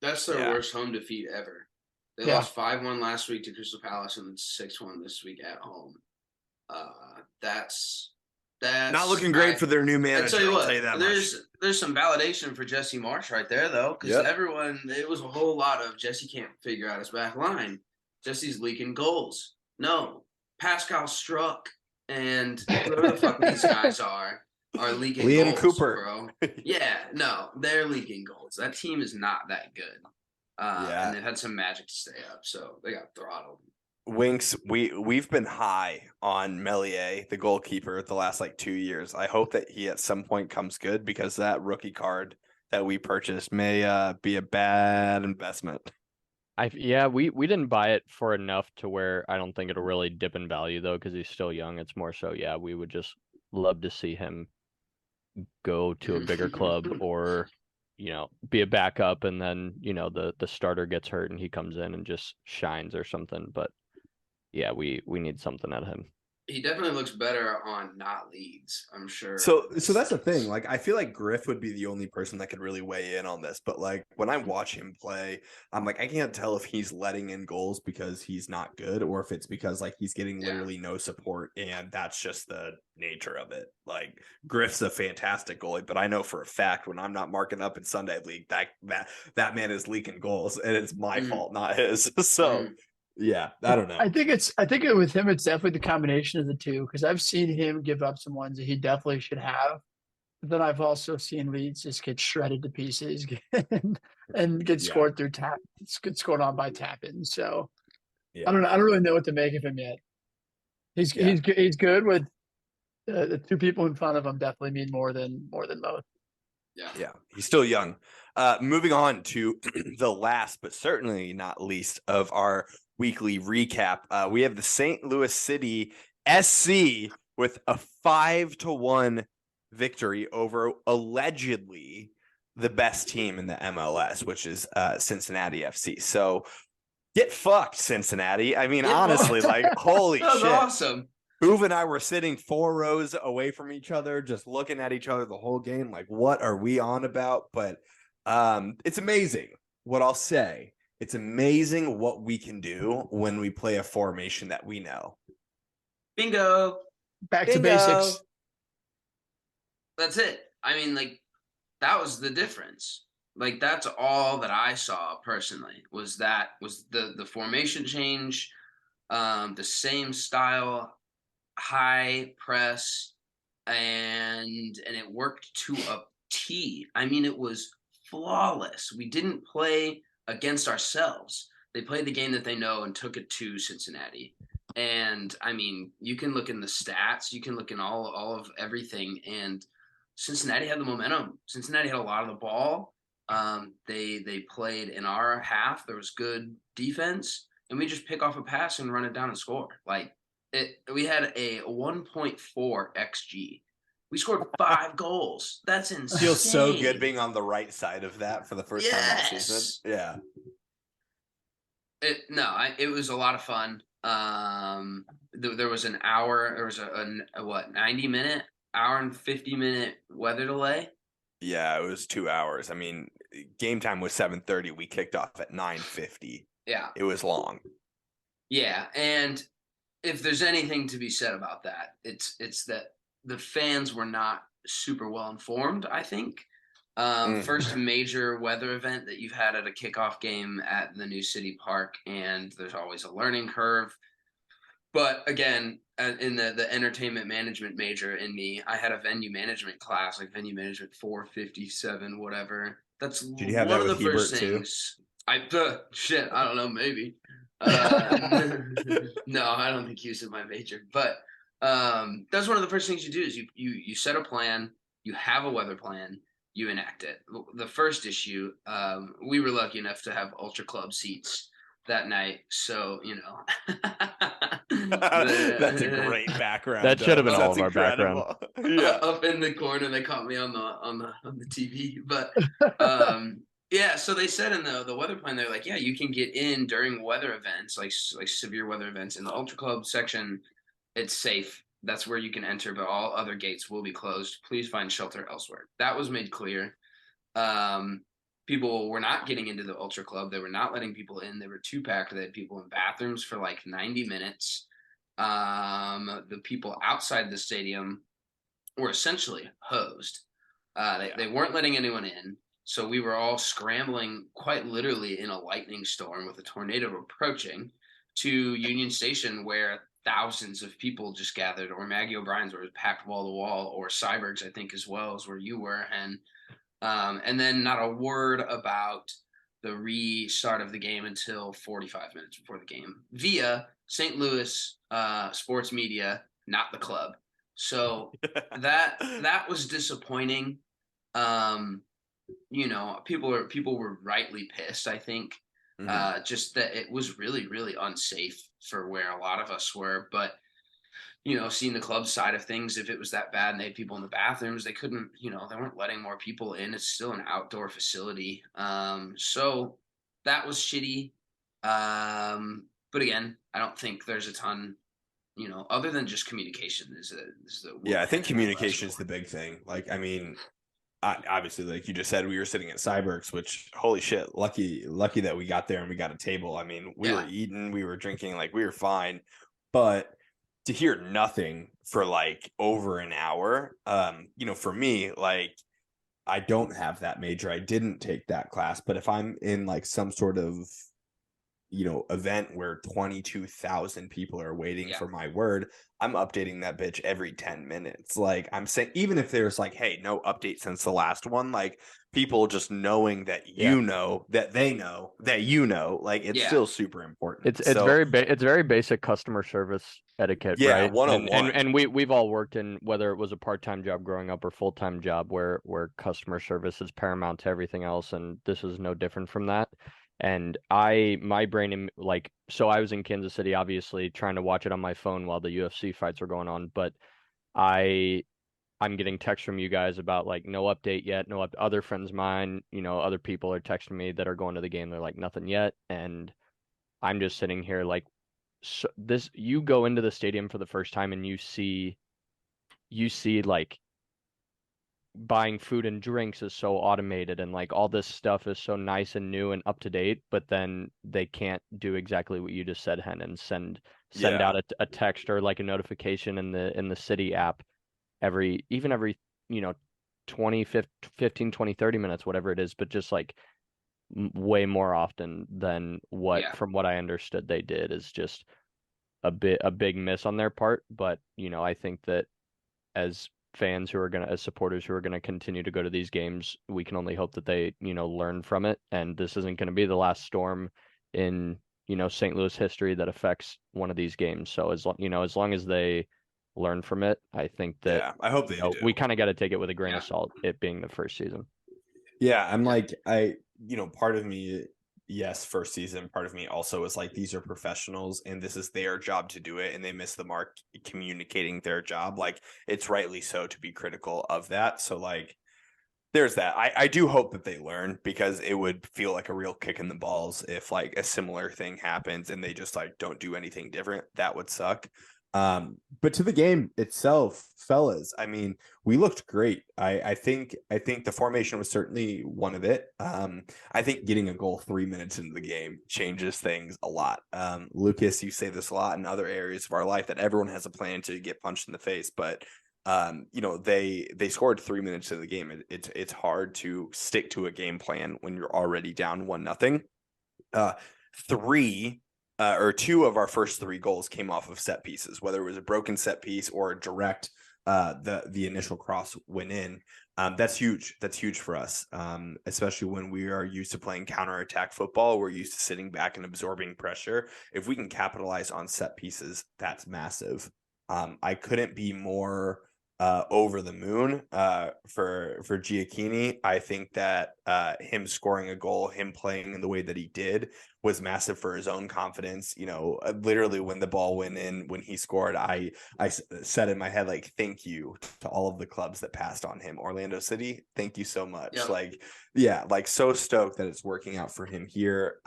That's their worst home defeat ever. They lost 5-1 last week to Crystal Palace and then 6-1 this week at home. That's not looking great for their new manager. I'll tell you that there's some validation for Jesse Marsch right there, though, because it was a whole lot of Jesse can't figure out his back line. Jesse's leaking goals. No, Pascal Struck and whoever the fuck these guys are leaking Liam goals, Cooper. bro. Yeah, no, they're leaking goals. That team is not that good. Yeah. And they've had some magic to stay up, so they got throttled. Winks, we've been high on Melier, the goalkeeper, the last like 2 years. I hope that he at some point comes good because that rookie card that we purchased may be a bad investment. We didn't buy it for enough to where I don't think it'll really dip in value though, because he's still young. It's more so, yeah, we would just love to see him go to a bigger club or, be a backup, and then, the starter gets hurt and he comes in and just shines or something. But yeah, we need something out of him. He definitely looks better on not leads, I'm sure. So that's the thing. Like, I feel like Griff would be the only person that could really weigh in on this. But like when I watch him play, I'm like, I can't tell if he's letting in goals because he's not good, or if it's because like he's getting literally no support, and that's just the nature of it. Like, Griff's a fantastic goalie, but I know for a fact when I'm not marking up in Sunday League, that man is leaking goals, and it's my fault, not his. So. Yeah, I don't know. I think with him, it's definitely the combination of the two, because I've seen him give up some ones that he definitely should have. But then I've also seen leads just get shredded to pieces and get scored through get scored on by tap-ins. So I don't know. I don't really know what to make of him yet. He's good with the two people in front of him. Definitely mean more than most. Yeah, he's still young. Moving on to the last, but certainly not least of our weekly recap. We have the St. Louis City SC with a 5-1 victory over allegedly the best team in the MLS, which is Cincinnati FC. So get fucked, Cincinnati. I mean, honestly, like, holy shit. That was awesome. Hoove and I were sitting 4 rows away from each other, just looking at each other the whole game. Like, what are we on about? But it's amazing what I'll say. It's amazing what we can do when we play a formation that we know. Bingo. Back to basics. That's it. I mean, like, that was the difference. Like, that's all that I saw personally was the formation change, the same style, high press, and it worked to a T. I mean, it was flawless. We didn't play against ourselves. They played the game that they know and took it to Cincinnati. And I mean, you can look in the stats, you can look in all of everything, and Cincinnati had the momentum. Cincinnati had a lot of the ball. They played in our half. There was good defense, and we just pick off a pass and run it down and score. Like, we had a 1.4 xG. We scored 5 goals. That's insane. Feels so good being on the right side of that for the first time all season. Yeah. It was a lot of fun. There was an hour. There was a 90-minute, hour and 50-minute weather delay. Yeah, it was 2 hours. I mean, game time was 7:30. We kicked off at 9:50. Yeah, it was long. Yeah, and if there's anything to be said about that, it's that the fans were not super well informed, I think. First major weather event that you've had at a kickoff game at the new city park, and there's always a learning curve. But again, in the entertainment management major in me, I had a venue management class, like venue management 457, whatever. That's Did you have one that of with the Hebert first too? things. I don't know, maybe. No, I don't think he was in my major, but that's one of the first things you do is you set a plan, you have a weather plan, you enact it. The first issue, we were lucky enough to have Ultra Club seats that night, so That's a great background. That should have been all That's of our incredible. background. Yeah. Up in the corner, they caught me on the TV, but yeah, so they said in the weather plan, they're like, yeah, you can get in during weather events, like severe weather events. In the Ultra Club section, it's safe. That's where you can enter, but all other gates will be closed. Please find shelter elsewhere. That was made clear. People were not getting into the Ultra Club. They were not letting people in. They were too packed. They had people in bathrooms for like 90 minutes. The people outside the stadium were essentially hosed. They weren't letting anyone in. So we were all scrambling quite literally in a lightning storm with a tornado approaching. to Union Station where thousands of people just gathered, or Maggie O'Brien's where it was packed wall to wall, or Cyberg's, I think, as well as where you were. And then not a word about the restart of the game until 45 minutes before the game via St. Louis sports media, not the club. So that was disappointing. You know, people were rightly pissed, I think. Just that it was really, really unsafe for where a lot of us were. But, you know, seeing the club side of things, if it was that bad and they had people in the bathrooms, they couldn't, you know, they weren't letting more people in. It's still an outdoor facility. So that was shitty. But again, I don't think there's a ton, you know, other than just communication I think communication is the big thing. Like, I mean, obviously, like you just said, we were sitting at Cyberg's, which holy shit, lucky that we got there and we got a table. I mean, we were eating, we were drinking, like we were fine. But to hear nothing for like over an hour, you know, for me, like I don't have that major. I didn't take that class, but if I'm in like some sort of, you know, event where 22,000 people are waiting for my word, I'm updating that bitch every 10 minutes. Like I'm saying, even if there's like, hey, no update since the last one, like people just knowing that you know, that they know, that you know, like it's still super important. It's very basic customer service etiquette, right? 101. And we've all worked in, whether it was a part-time job growing up or full-time job where customer service is paramount to everything else, and this is no different from that. And my brain, like, so I was in Kansas City, obviously trying to watch it on my phone while the UFC fights were going on, but I'm getting texts from you guys about like no update yet, other friends of mine, you know, other people are texting me that are going to the game. They're like nothing yet, and I'm just sitting here like, so this, you go into the stadium for the first time and you see like buying food and drinks is so automated and like all this stuff is so nice and new and up to date, but then they can't do exactly what you just said, Hen, and send out a text or like a notification in the city app every, you know, 20 15 20 30 minutes, whatever it is, but just like way more often than what from what I understood they did is just a big miss on their part. But you know, I think that as supporters who are gonna continue to go to these games, we can only hope that they, you know, learn from it, and this isn't going to be the last storm in, you know, St. Louis history that affects one of these games. So as long as they learn from it, I think that I hope they do. We kind of got to take it with a grain of salt, it being the first season. I'm like, you know, part of me, yes, first season, part of me also is like, these are professionals and this is their job to do it, and they miss the mark communicating their job. Like, it's rightly so to be critical of that. So like, there's that. I do hope that they learn, because it would feel like a real kick in the balls if like a similar thing happens and they just like don't do anything different. That would suck. But to the game itself, fellas, I mean, we looked great. I think the formation was certainly one of it. I think getting a goal 3 minutes into the game changes things a lot. Lucas, you say this a lot in other areas of our life, that everyone has a plan to get punched in the face, but you know, they scored 3 minutes into the game. It's hard to stick to a game plan when you're already down 1-0. Two of our first 3 goals came off of set pieces, whether it was a broken set piece or a direct, the initial cross went in. That's huge. That's huge for us, especially when we are used to playing counterattack football. We're used to sitting back and absorbing pressure. If we can capitalize on set pieces, that's massive. I couldn't be more over the moon for Giacchini. I think that him scoring a goal, him playing in the way that he did, was massive for his own confidence. You know, literally when the ball went in, when he scored, I said in my head, like, thank you to all of the clubs that passed on him. Orlando City, thank you so much. Yep. Like so stoked that it's working out for him here.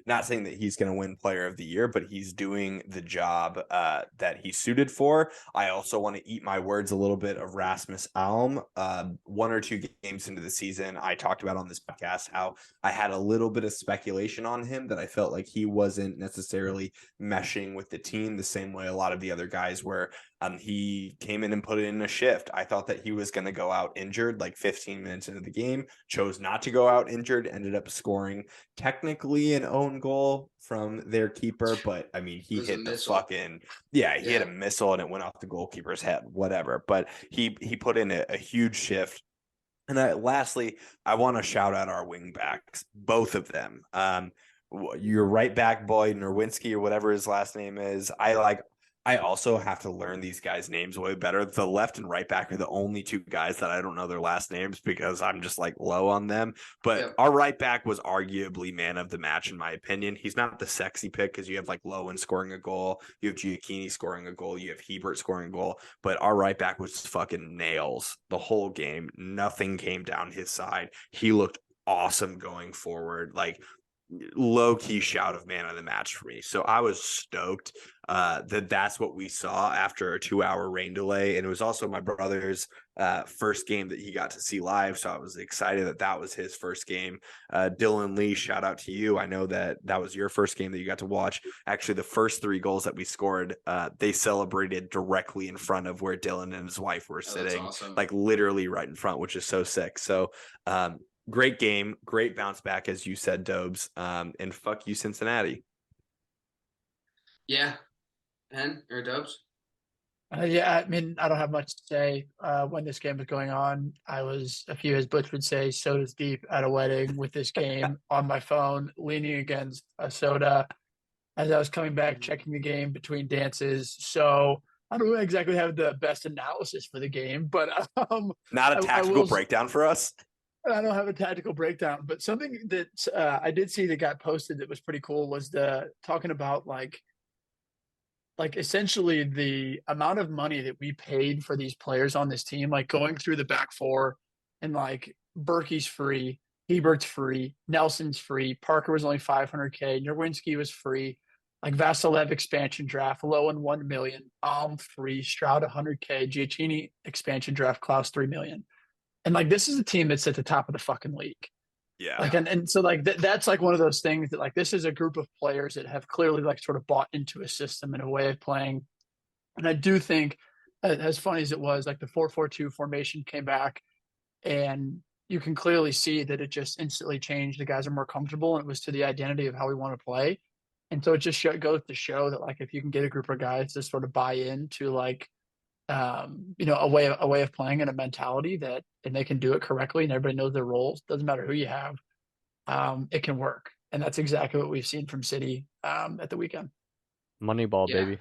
Not saying that he's going to win player of the year, but he's doing the job that he's suited for. I also want to eat my words a little bit of Rasmus Alm. 1 or 2 games into the season, I talked about on this podcast how I had a little bit of speculation on him game that I felt like he wasn't necessarily meshing with the team the same way a lot of the other guys were. He came in and put in a shift. I thought that he was going to go out injured like 15 minutes into the game, chose not to go out injured, ended up scoring technically an own goal from their keeper, but I mean, he hit the fucking, he hit a missile and it went off the goalkeeper's head, whatever. But he put in a huge shift. And lastly, I want to shout out our wing backs, both of them. Your right back boy, Nerwinski, or whatever his last name is. I also have to learn these guys' names way better. The left and right back are the only two guys that I don't know their last names because I'm just like low on them. But our right back was arguably man of the match, in my opinion. He's not the sexy pick because you have like Lowen scoring a goal, you have Giacchini scoring a goal, you have Hebert scoring a goal. But our right back was fucking nails the whole game. Nothing came down his side. He looked awesome going forward. Like, low key shout of man of the match for me. So I was stoked that's what we saw after a 2-hour rain delay. And it was also my brother's first game that he got to see live. So I was excited that was his first game. Dylan Lee, shout out to you. I know that was your first game that you got to watch. Actually, the first 3 goals that we scored, they celebrated directly in front of where Dylan and his wife were sitting, awesome. like literally right in front, which is so sick. So great game, great bounce back, as you said, Dobes. And fuck you, Cincinnati. Yeah. Pen or Dobes? I mean, I don't have much to say. When this game was going on, I was, a few, as Butch would say, sodas deep at a wedding with this game on my phone, leaning against a soda as I was coming back, checking the game between dances. So I don't exactly have the best analysis for the game, but not a tactical breakdown for us. I don't have a tactical breakdown, but something that I did see that got posted that was pretty cool was talking about like essentially the amount of money that we paid for these players on this team, like going through the back four, and like Berkey's free, Hebert's free, Nelson's free, Parker was only 500K, Nerwinski was free, like Vasilev expansion draft, low and 1 million, free, Stroud 100K, Giacchini expansion draft, Klaus 3 million. And like, this is a team that's at the top of the fucking league. Yeah. Like, and so like that's like one of those things that like, this is a group of players that have clearly like sort of bought into a system and a way of playing. And I do think, as funny as it was, like the 4-4-2 formation came back, and you can clearly see that it just instantly changed. The guys are more comfortable, and it was to the identity of how we want to play. And so it just goes to show that like, if you can get a group of guys to sort of buy into like, a way of playing and a mentality that, and they can do it correctly, and everybody knows their roles. Doesn't matter who you have, it can work, and that's exactly what we've seen from City at the weekend. Moneyball, baby.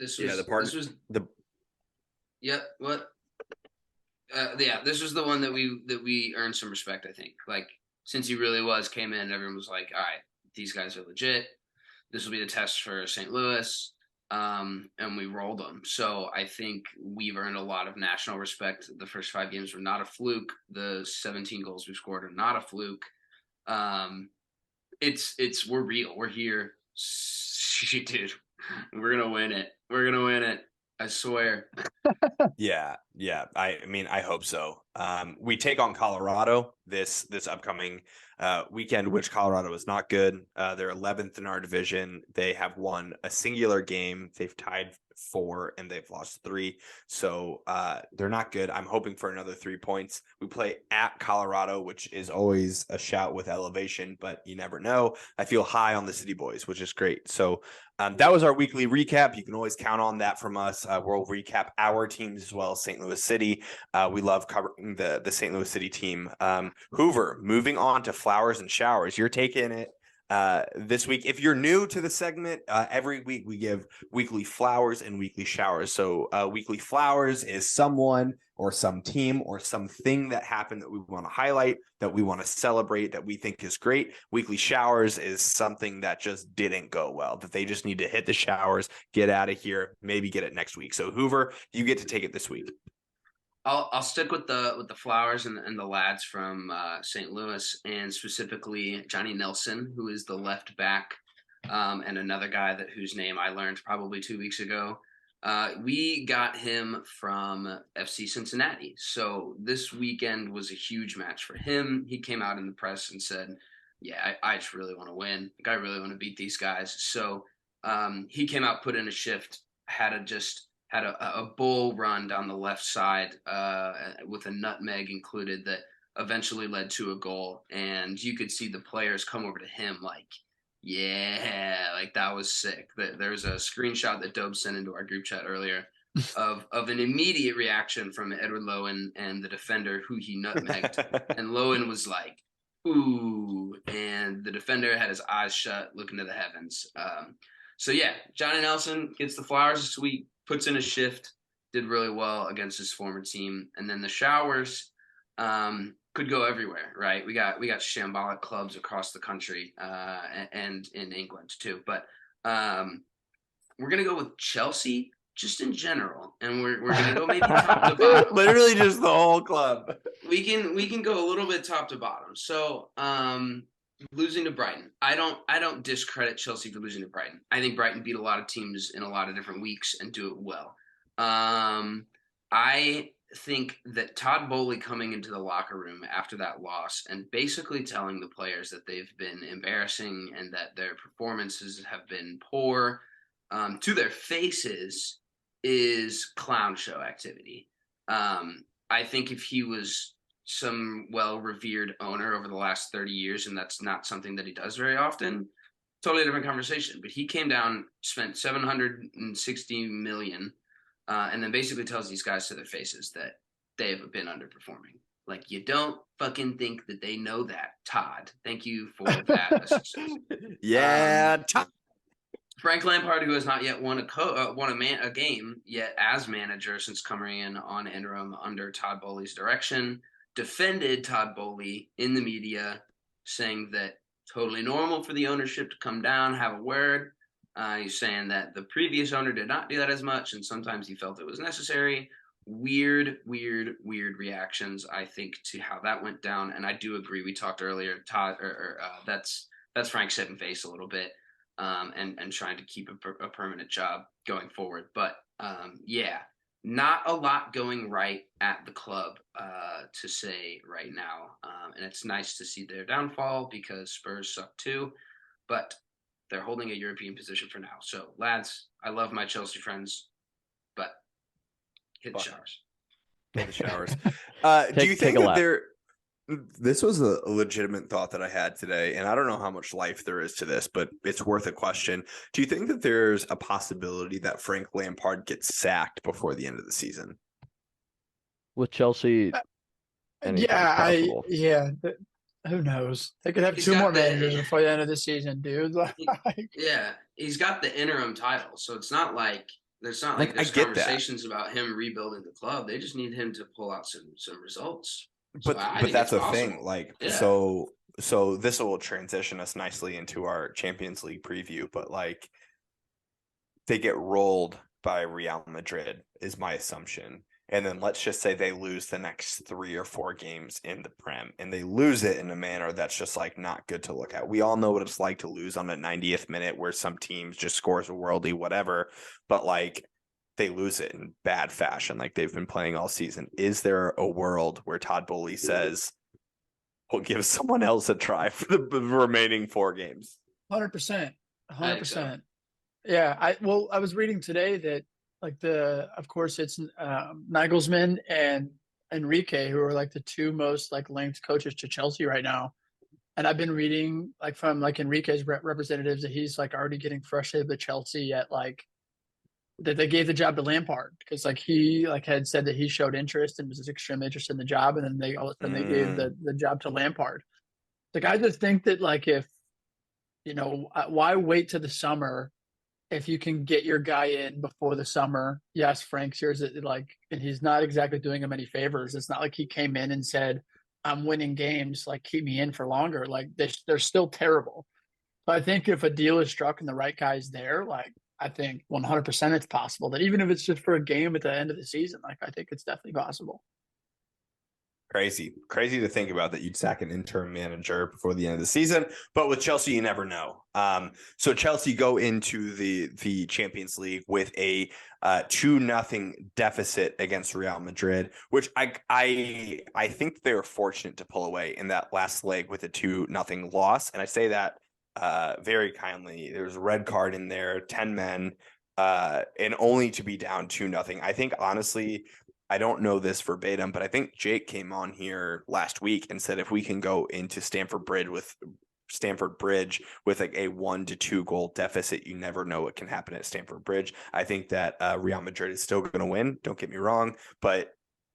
This was this was the one that we earned some respect. I think like since he really came in, everyone was like, all right, these guys are legit. This will be the test for St. Louis. And we rolled them. So I think we've earned a lot of national respect. The first 5 games were not a fluke. The 17 goals we scored are not a fluke. We're real. We're here. Dude, we're going to win it. We're going to win it. I swear. Yeah. I mean, I hope so. We take on Colorado this upcoming weekend, which Colorado is not good. They're 11th in our division. They have won a singular game. They've tied 4 and they've lost 3. So they're not good. I'm hoping for another 3 points. We play at Colorado, which is always a shout with elevation, but you never know. I feel high on the City Boys, which is great. So that was our weekly recap. You can always count on that from us. We'll recap our teams as well as St. Louis City. We love covering the St. Louis City team. Hoover, moving on to flowers and showers. You're taking it this week. If you're new to the segment, every week we give weekly flowers and weekly showers. So weekly flowers is someone or some team or something that happened that we want to highlight, that we want to celebrate, that we think is great. Weekly showers is something that just didn't go well, that they just need to hit the showers, get out of here, maybe get it next week. So Hoover, you get to take it this week. I'll stick with the flowers and the lads from St. Louis, and specifically Johnny Nelson, who is the left back, and another guy whose name I learned probably 2 weeks ago. We got him from FC Cincinnati, so this weekend was a huge match for him. He came out in the press and said, yeah, I just really want to win. Like, I really want to beat these guys. So he came out, put in a shift, had a bull run down the left side with a nutmeg included that eventually led to a goal. And you could see the players come over to him like, yeah, like that was sick. There's a screenshot that Dobe sent into our group chat earlier of an immediate reaction from Edward Lowen and the defender who he nutmegged. And Lowen was like, ooh, and the defender had his eyes shut, looking to the heavens. So yeah, Johnny Nelson gets the flowers this week, puts in a shift, did really well against his former team, and then the Showers could go everywhere, right? We got shambolic clubs across the country and in England too, but we're gonna go with Chelsea just in general, and we're gonna go maybe top to bottom. Literally just the whole club. We can go a little bit top to bottom. So losing to Brighton, I don't discredit Chelsea for losing to Brighton. I think Brighton beat a lot of teams in a lot of different weeks and do it well. I think that Todd Bowley coming into the locker room after that loss and basically telling the players that they've been embarrassing and that their performances have been poor to their faces is clown show activity. I think if he was some well-revered owner over the last 30 years, and that's not something that he does very often, totally different conversation. But he came down, spent $760 million, and then basically tells these guys to their faces that they have been underperforming. Like, you don't fucking think that they know that, Todd. Thank you for that assistance. Yeah, Todd. Frank Lampard, who has not yet won a game yet as manager since coming in on interim under Todd Bowley's direction, defended Todd Bowley in the media, saying that totally normal for the ownership to come down, have a word. He's saying that the previous owner did not do that as much, and sometimes he felt it was necessary. Weird reactions, I think, to how that went down. And I do agree. We talked earlier, Todd, that's Frank's saving face a little bit. And trying to keep a permanent job going forward. But yeah, not a lot going right at the club to say right now. And it's nice to see their downfall because Spurs suck too, but they're holding a European position for now. So lads, I love my Chelsea friends, but hit the showers. Hit the showers. Take Do you think a that lap. this was a legitimate thought that I had today, and I don't know how much life there is to this, but it's worth a question. Do you think that there's a possibility that Frank Lampard gets sacked before the end of the season? With Chelsea, anything's possible. Who knows? They could have He's two got more the- managers before the end of the season, dude. Like, Yeah, he's got the interim title, so it's not like there's I there's get that. conversations about him rebuilding the club. They just need him to pull out some results. But So I but think that's it's the thing. possible. Like, Yeah. so this will transition us nicely into our Champions League preview. But like, they get rolled by Real Madrid is my assumption. And then let's just say they lose the next 3 or 4 games in the Prem, and they lose it in a manner that's just like not good to look at. We all know what it's like to lose on the 90th minute where some teams just scores a worldie, whatever. But like, they lose it in bad fashion, like they've been playing all season. Is there a world where Todd Bowley says, we'll give someone else a try for the remaining 4 games? 100%. I think so. 100%. Yeah. I was reading today that of course it's Nagelsmann and Enrique, who are like the two most like linked coaches to Chelsea right now. And I've been reading like from like Enrique's representatives that he's like already getting frustrated with Chelsea at like that they gave the job to Lampard because like he like had said that he showed interest and was extremely interested in the job, and then they all of a sudden they gave the job to Lampard. Like, I just think that like if why wait to the summer if you can get your guy in before the summer? Yes, Frank's here, and he's not exactly doing him any favors. It's not like he came in and said, "I'm winning games, like keep me in for longer." Like they're still terrible. So I think if a deal is struck and the right guy's there, like I think 100% it's possible that even if it's just for a game at the end of the season, like I think it's definitely possible. Crazy to think about that you'd sack an interim manager before the end of the season. But with Chelsea, you never know. So Chelsea go into the Champions League with a 2-0 deficit against Real Madrid, which I think they were fortunate to pull away in that last leg with a 2-0 loss. And I say that very kindly. There was a red card in there, 10 men, and only to be down 2-0. I think honestly, I don't know this verbatim, but I think Jake came on here last week and said if we can go into Stamford Bridge with like a 1-2 goal deficit, you never know what can happen at Stamford Bridge. I think that Real Madrid is still going to win. Don't get me wrong, but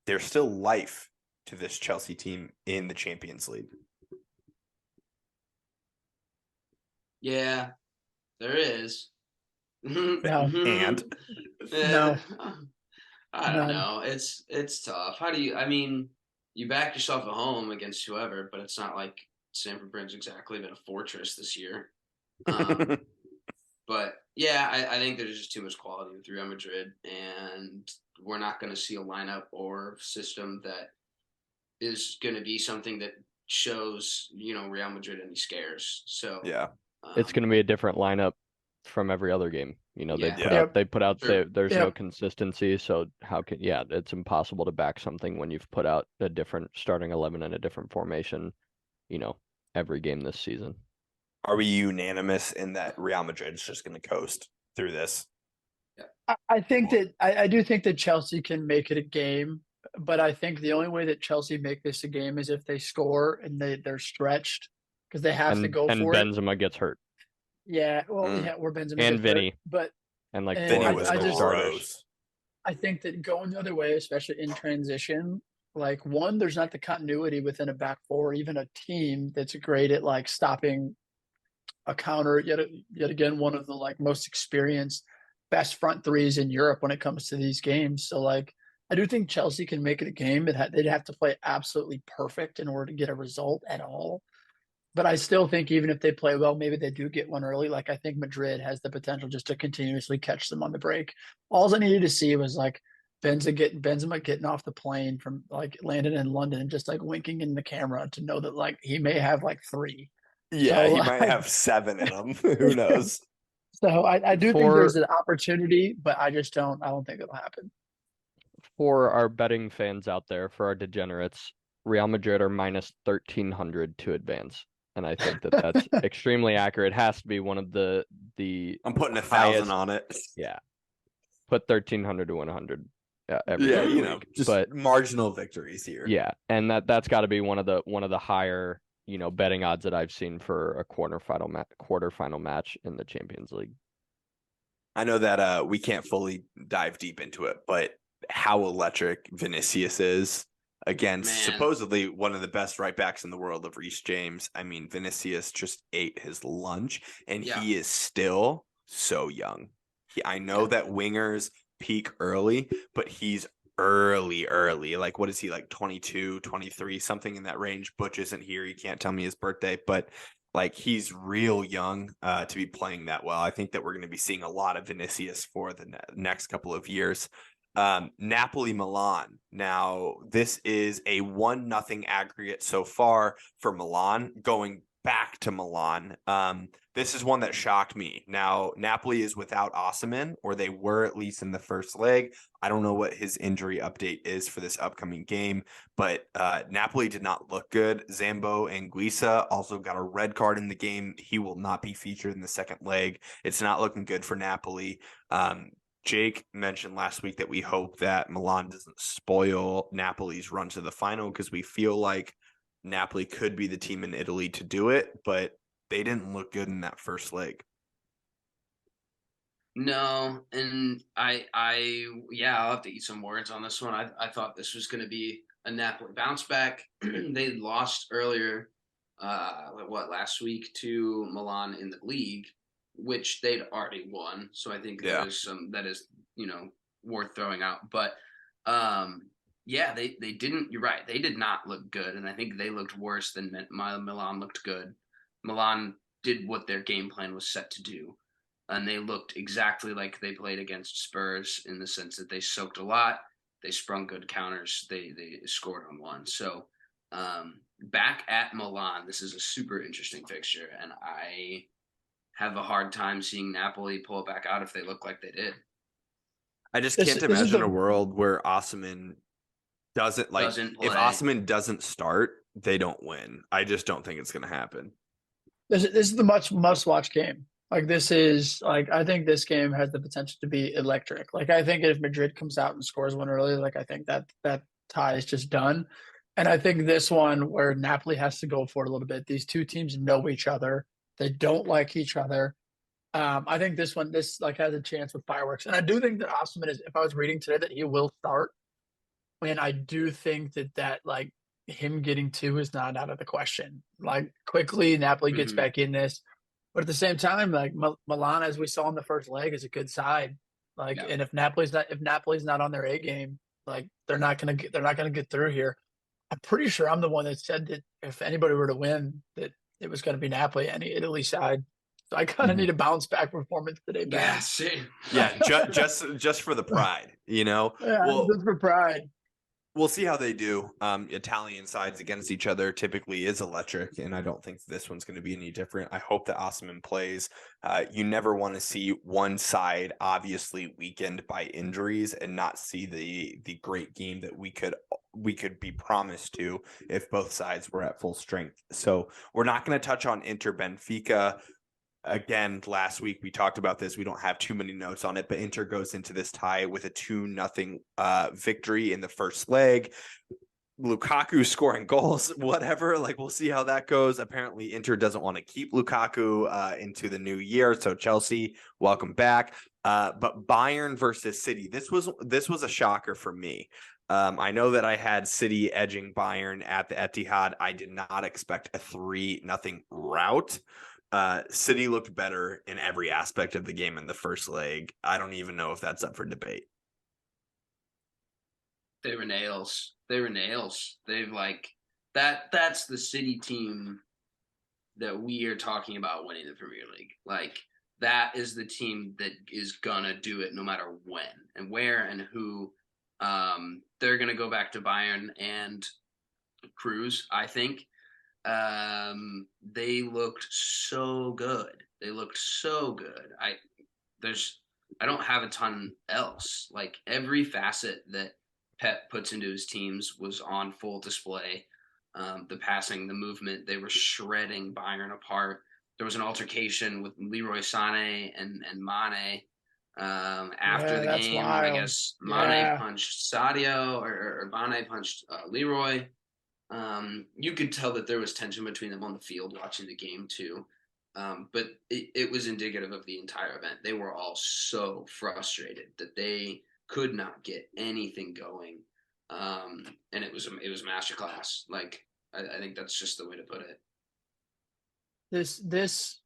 there's still life to this Chelsea team in the Champions League. Yeah, there is. No. And No. I don't None. know. It's tough. How do you? I mean, you back yourself at home against whoever, but it's not like Stamford Bridge exactly been a fortress this year. But yeah, I think there's just too much quality with Real Madrid, and we're not going to see a lineup or system that is going to be something that shows Real Madrid any scares. So yeah, It's going to be a different lineup from every other game. Yeah. They put out Sure. there's no Yep. consistency, so it's impossible to back something when you've put out a different starting 11 and a different formation, every game this season. are we unanimous in that Real Madrid is just going to coast through this? I think that I do think that Chelsea can make it a game, but I think the only way that Chelsea make this a game is if they score and they're stretched because they have to go And for it. Benzema gets hurt. Yeah, well, Mm. yeah, or Benzema And gets hurt, Vinny. but And like And four Vinny of was their just- starters. gross. I think that going the other way, especially in transition, like one, there's not the continuity within a back four, even a team that's great at like stopping a counter. Yet again, one of the like most experienced, best front threes in Europe when it comes to these games. So like, I do think Chelsea can make it a game, but they'd have to play absolutely perfect in order to get a result at all. But I still think even if they play well, maybe they do get one early. Like I think Madrid has the potential just to continuously catch them on the break. All I needed to see was like Benzema getting off the plane from like landing in London and just like winking in the camera to know that like he may have like three. Yeah, So, he might have 7 in him. Who knows? So I do think For- there's an opportunity, but I don't think it'll happen. For our betting fans out there, for our degenerates, Real Madrid are minus 1,300 to advance. And I think that that's extremely accurate. It has to be one of the I'm putting 1,000 highest- on it. Yeah. Put 1,300 to 100 every Yeah, single week. just But marginal victories here. yeah, and that's got to be one of the higher, betting odds that I've seen for a quarterfinal match in the Champions League. I know that we can't fully dive deep into it, but how electric Vinicius is against Man. supposedly one of the best right backs in the world of Reece James. I mean, Vinicius just ate his lunch, and Yeah. he is still so young. I know that wingers peak early, but he's early. Like, what is he, like 22, 23, something in that range? Butch isn't here. He can't tell me his birthday, but like he's real young to be playing that well. I think that we're going to be seeing a lot of Vinicius for the next couple of years. Napoli Milan. Now, this is a 1-0 aggregate so far for Milan, going back to Milan. This is one that shocked me. Now, Napoli is without Osimhen, or they were at least in the first leg. I don't know what his injury update is for this upcoming game, but Napoli did not look good. Zambo Anguissa also got a red card in the game. He will not be featured in the second leg. It's not looking good for Napoli. Jake mentioned last week that we hope that Milan doesn't spoil Napoli's run to the final because we feel like Napoli could be the team in Italy to do it, but they didn't look good in that first leg. No, and I'll have to eat some words on this one. I thought this was going to be a Napoli bounce back. They lost earlier, last week to Milan in the league, which they'd already won. So I think there's some that is worth throwing out. But they didn't. You're right. They did not look good, and I think they looked worse than Milan looked good. Milan did what their game plan was set to do. And they looked exactly like they played against Spurs in the sense that they soaked a lot. they sprung good counters. They scored on one. So back at Milan, this is a super interesting fixture, and I have a hard time seeing Napoli pull it back out if they look like they did. I just This can't is imagine the a world where Osimhen doesn't like Doesn't if play. Osimhen doesn't start, they don't win. I just don't think it's going to happen. this is the must watch game. Like this is like I think this game has the potential to be electric. Like I think if Madrid comes out and scores one early, like I think that tie is just done. And I think this one where Napoli has to go for it a little bit. These two teams know each other. They don't like each other. I think this like has a chance with fireworks. And I do think that Osimhen is, if I was reading today, that he will start. And I do think that like him getting two is not out of the question. Like quickly, Napoli gets Mhm. back in this. But at the same time, like Milan, as we saw in the first leg, is a good side. Like, Yeah. and if Napoli's not on their A game, like they're not gonna get through here. I'm pretty sure I'm the one that said that if anybody were to win, that it was going to be Napoli, any Italy side. So I kind of Mhm. need a bounce back performance today, Yeah, man. same. Yeah, just for the pride, you know. Yeah, Well, just for pride. we'll see how they do. Italian sides against each other typically is electric, and I don't think this one's going to be any different. I hope that Osimhen plays. You never want to see one side obviously weakened by injuries and not see the great game that we could be promised to if both sides were at full strength. So we're not going to touch on Inter Benfica. Again, last week we talked about this. We don't have too many notes on it, but Inter goes into this tie with a 2-0 victory in the first leg. Lukaku scoring goals, whatever. Like, we'll see how that goes. Apparently, Inter doesn't want to keep Lukaku into the new year. So Chelsea, welcome back. But Bayern versus City. This was a shocker for me. I know that I had City edging Bayern at the Etihad. I did not expect a 3-0 rout. City looked better in every aspect of the game in the first leg. I don't even know if that's up for debate. They were nails. They've like that's the City team that we are talking about winning the Premier League. Like that is the team that is gonna do it no matter when and where and who. They're gonna go back to Bayern and Cruz, I think. They looked so good. I don't have a ton else. Like every facet that Pep puts into his teams was on full display. The passing, the movement, they were shredding Bayern apart. There was an altercation with Leroy Sané and Mane after Yeah, the that's game. I wild. guess Mane Yeah. punched Sadio or Mane punched Leroy. You could tell that there was tension between them on the field watching the game too. But it was indicative of the entire event. They were all so frustrated that they could not get anything going. And it was a masterclass. Like I think that's just the way to put it. This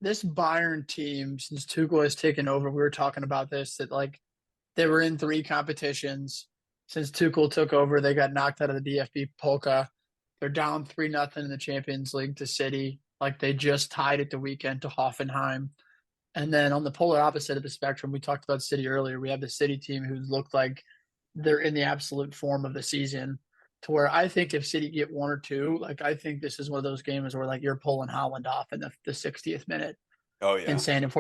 Bayern team, since Tuchel has taken over, we were talking about this, that like they were in 3 competitions. Since Tuchel took over, they got knocked out of the DFB Polka. They're down 3-0 in the Champions League to City. Like they just tied at the weekend to Hoffenheim. And then on the polar opposite of the spectrum, we talked about City earlier. We have the City team who looked like they're in the absolute form of the season. To where I think if City get 1 or 2, like I think this is one of those games where like you're pulling Holland off in the 60th minute Oh yeah. and saying if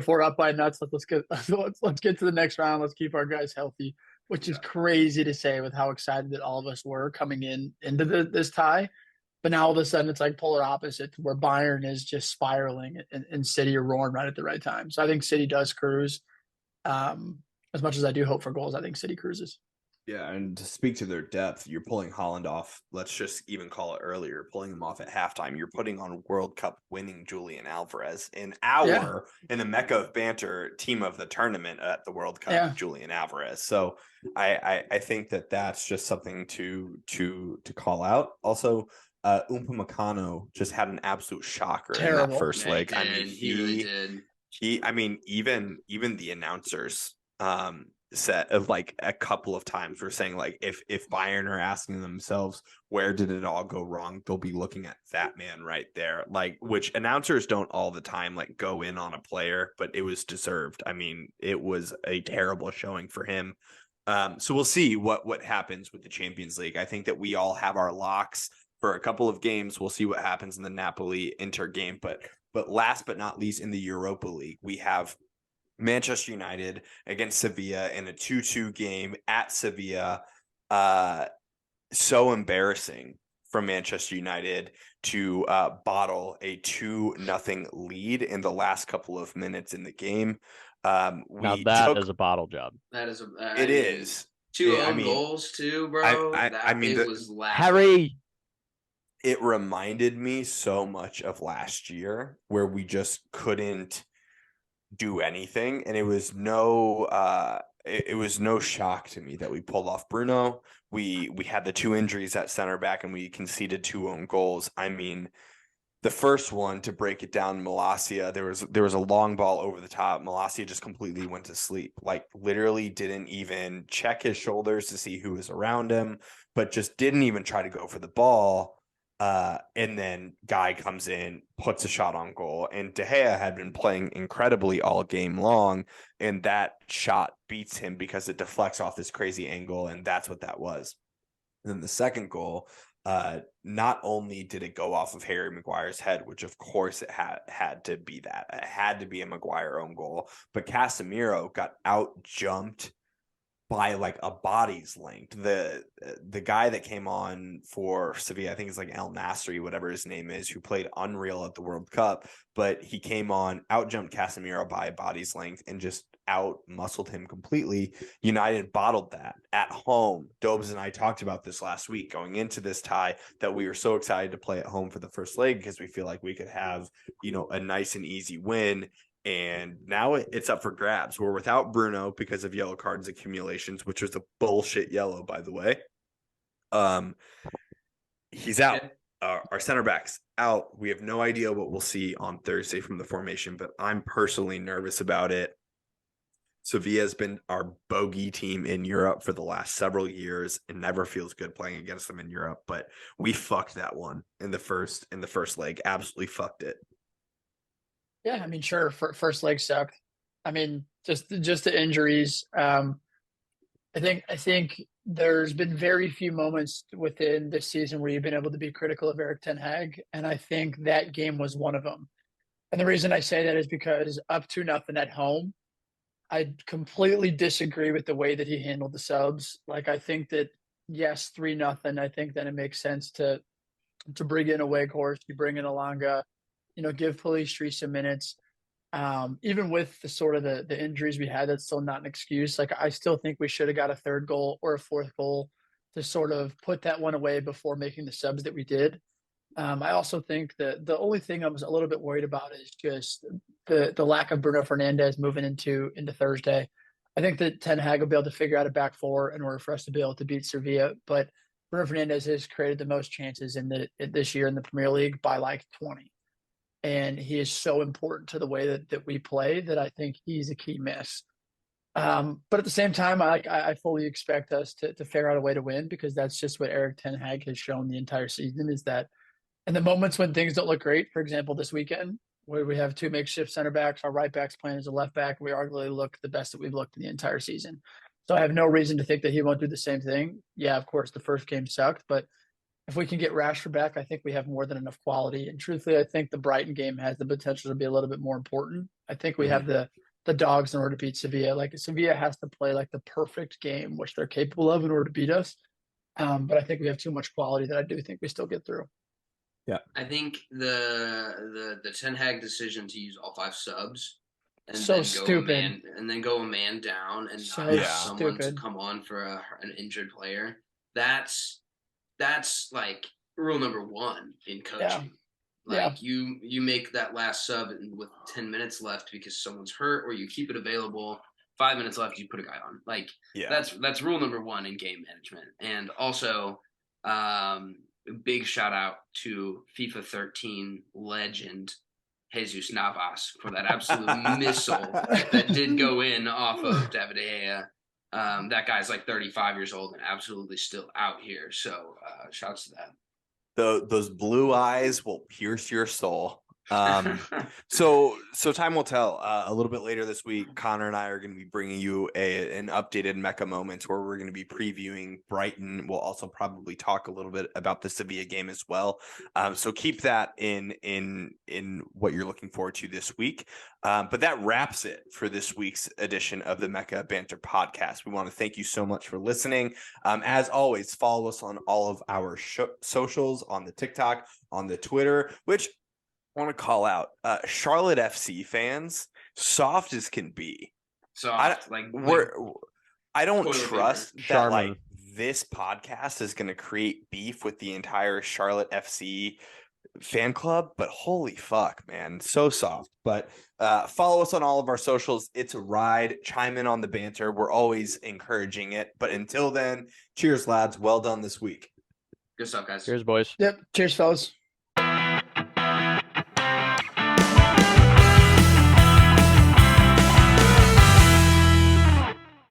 we're up by nuts, let's get let's get to the next round. Let's keep our guys healthy, which is crazy to say with how excited that all of us were coming into this tie. But now all of a sudden it's like polar opposite where Bayern is just spiraling and City are roaring right at the right time. So I think City does cruise. As much as I do hope for goals, I think City cruises. Yeah, and to speak to their depth, you're pulling Holland off. Let's just even call it earlier, pulling him off at halftime. You're putting on World Cup winning Julian Alvarez in the Mecca of Banter team of the tournament at the World Cup, Julian Alvarez. So I think that's just something to call out. Also, Upamecano just had an absolute shocker in that first leg. I mean, he really did. Even the announcers said of like a couple of times we're saying like if Bayern are asking themselves where did it all go wrong, they'll be looking at that man right there, like, which announcers don't all the time like go in on a player, but it was deserved. I mean, it was a terrible showing for him. So we'll see what happens with the Champions League. I think that we all have our locks for a couple of games. We'll see what happens in the Napoli-Inter game. But last but not least, in the Europa League, we have Manchester United against Sevilla in a 2-2 game at Sevilla. So embarrassing from Manchester United to bottle a 2-0 lead in the last couple of minutes in the game. Now We that took is a bottle job. That is it is. Two I own mean, goals too, bro. It was laughable. Harry. It reminded me so much of last year where we just couldn't do anything, and it was no shock to me that we pulled off Bruno. We had the 2 injuries at center back, and we conceded 2 own goals. I mean, the first one, to break it down, Malacia, there was a long ball over the top. Malacia just completely went to sleep. Like, literally didn't even check his shoulders to see who was around him, but just didn't even try to go for the ball. And then Guy comes in, puts a shot on goal, and De Gea had been playing incredibly all game long, and that shot beats him because it deflects off this crazy angle, and that's what that was. And then the second goal, not only did it go off of Harry Maguire's head, which of course it had to be that. It had to be a Maguire own goal, but Casemiro got out jumped by like a body's length. The guy that came on for Sevilla, I think it's like El Nasri, whatever his name is, who played unreal at the World Cup, but he came on, out jumped Casemiro by a body's length and just out muscled him completely. United bottled that at home. Dobes and I talked about this last week going into this tie, that we were so excited to play at home for the first leg because we feel like we could have, a nice and easy win. And now it's up for grabs. We're without Bruno because of yellow cards accumulations, which was a bullshit yellow, by the way. He's out. Our center back's out. We have no idea what we'll see on Thursday from the formation, but I'm personally nervous about it. Sevilla has been our bogey team in Europe for the last several years. It never feels good playing against them in Europe, but we fucked that one in the first leg. Absolutely fucked it. Yeah, I mean, sure. First leg sucked. I mean, just the injuries. I think there's been very few moments within this season where you've been able to be critical of Eric Ten Hag, and I think that game was one of them. And the reason I say that is because up 2-0 at home, I completely disagree with the way that he handled the subs. Like, I think that yes, 3-0. I think that it makes sense to bring in a Weghorst, you bring in Alanga, give Pellistri some minutes. Even with the sort of the injuries we had, that's still not an excuse. Like, I still think we should have got a 3rd goal or a 4th goal to sort of put that one away before making the subs that we did. I also think that the only thing I was a little bit worried about is just the lack of Bruno Fernandes moving into Thursday. I think that Ten Hag will be able to figure out a back 4 in order for us to be able to beat Sevilla. But Bruno Fernandes has created the most chances this year in the Premier League by like 20. And he is so important to the way that we play that I think he's a key miss. But at the same time, I fully expect us to figure out a way to win, because that's just what Eric Ten Hag has shown the entire season, is that in the moments when things don't look great, for example, this weekend, where we have 2 makeshift center backs, our right back's playing as a left back, we arguably look the best that we've looked in the entire season. So I have no reason to think that he won't do the same thing. Yeah, of course, the first game sucked, but if we can get Rashford back, I think we have more than enough quality. And truthfully, I think the Brighton game has the potential to be a little bit more important. I think we have the dogs in order to beat Sevilla. Like, Sevilla has to play like the perfect game, which they're capable of, in order to beat us. But I think we have too much quality that I do think we still get through. Yeah, I think the Ten Hag decision to use all 5 subs and So then stupid. go a man down and So not have Yeah. someone to stupid. come on for an injured player. That's like rule number 1 in coaching. Like, you make that last sub with 10 minutes left because someone's hurt, or you keep it available. 5 minutes left, you put a guy on. Like, that's rule number 1 in game management. And also, big shout out to FIFA 13 legend Jesus Navas for that absolute missile that did go in off of David De Gea. That guy's like 35 years old and absolutely still out here. So shouts to that. Those blue eyes will pierce your soul. So time will tell. A little bit later this week, Connor and I are going to be bringing you an updated Mecca Moments where we're going to be previewing Brighton. We'll also probably talk a little bit about the Sevilla game as well. So keep that in what you're looking forward to this week. But that wraps it for this week's edition of the Mecca Banter podcast. We want to thank you so much for listening. As always, follow us on all of our socials, on the TikTok, on the Twitter, which I want to call out Charlotte FC fans, soft as can be. Soft, I don't trust that Charmin. this podcast is going to create beef with the entire Charlotte FC fan club, but holy fuck, man, so soft. But follow us on all of our socials. It's a ride. Chime in on the banter. We're always encouraging it. But until then, cheers, lads. Well done this week. Good stuff, guys. Cheers, boys. Yep. Cheers, fellas.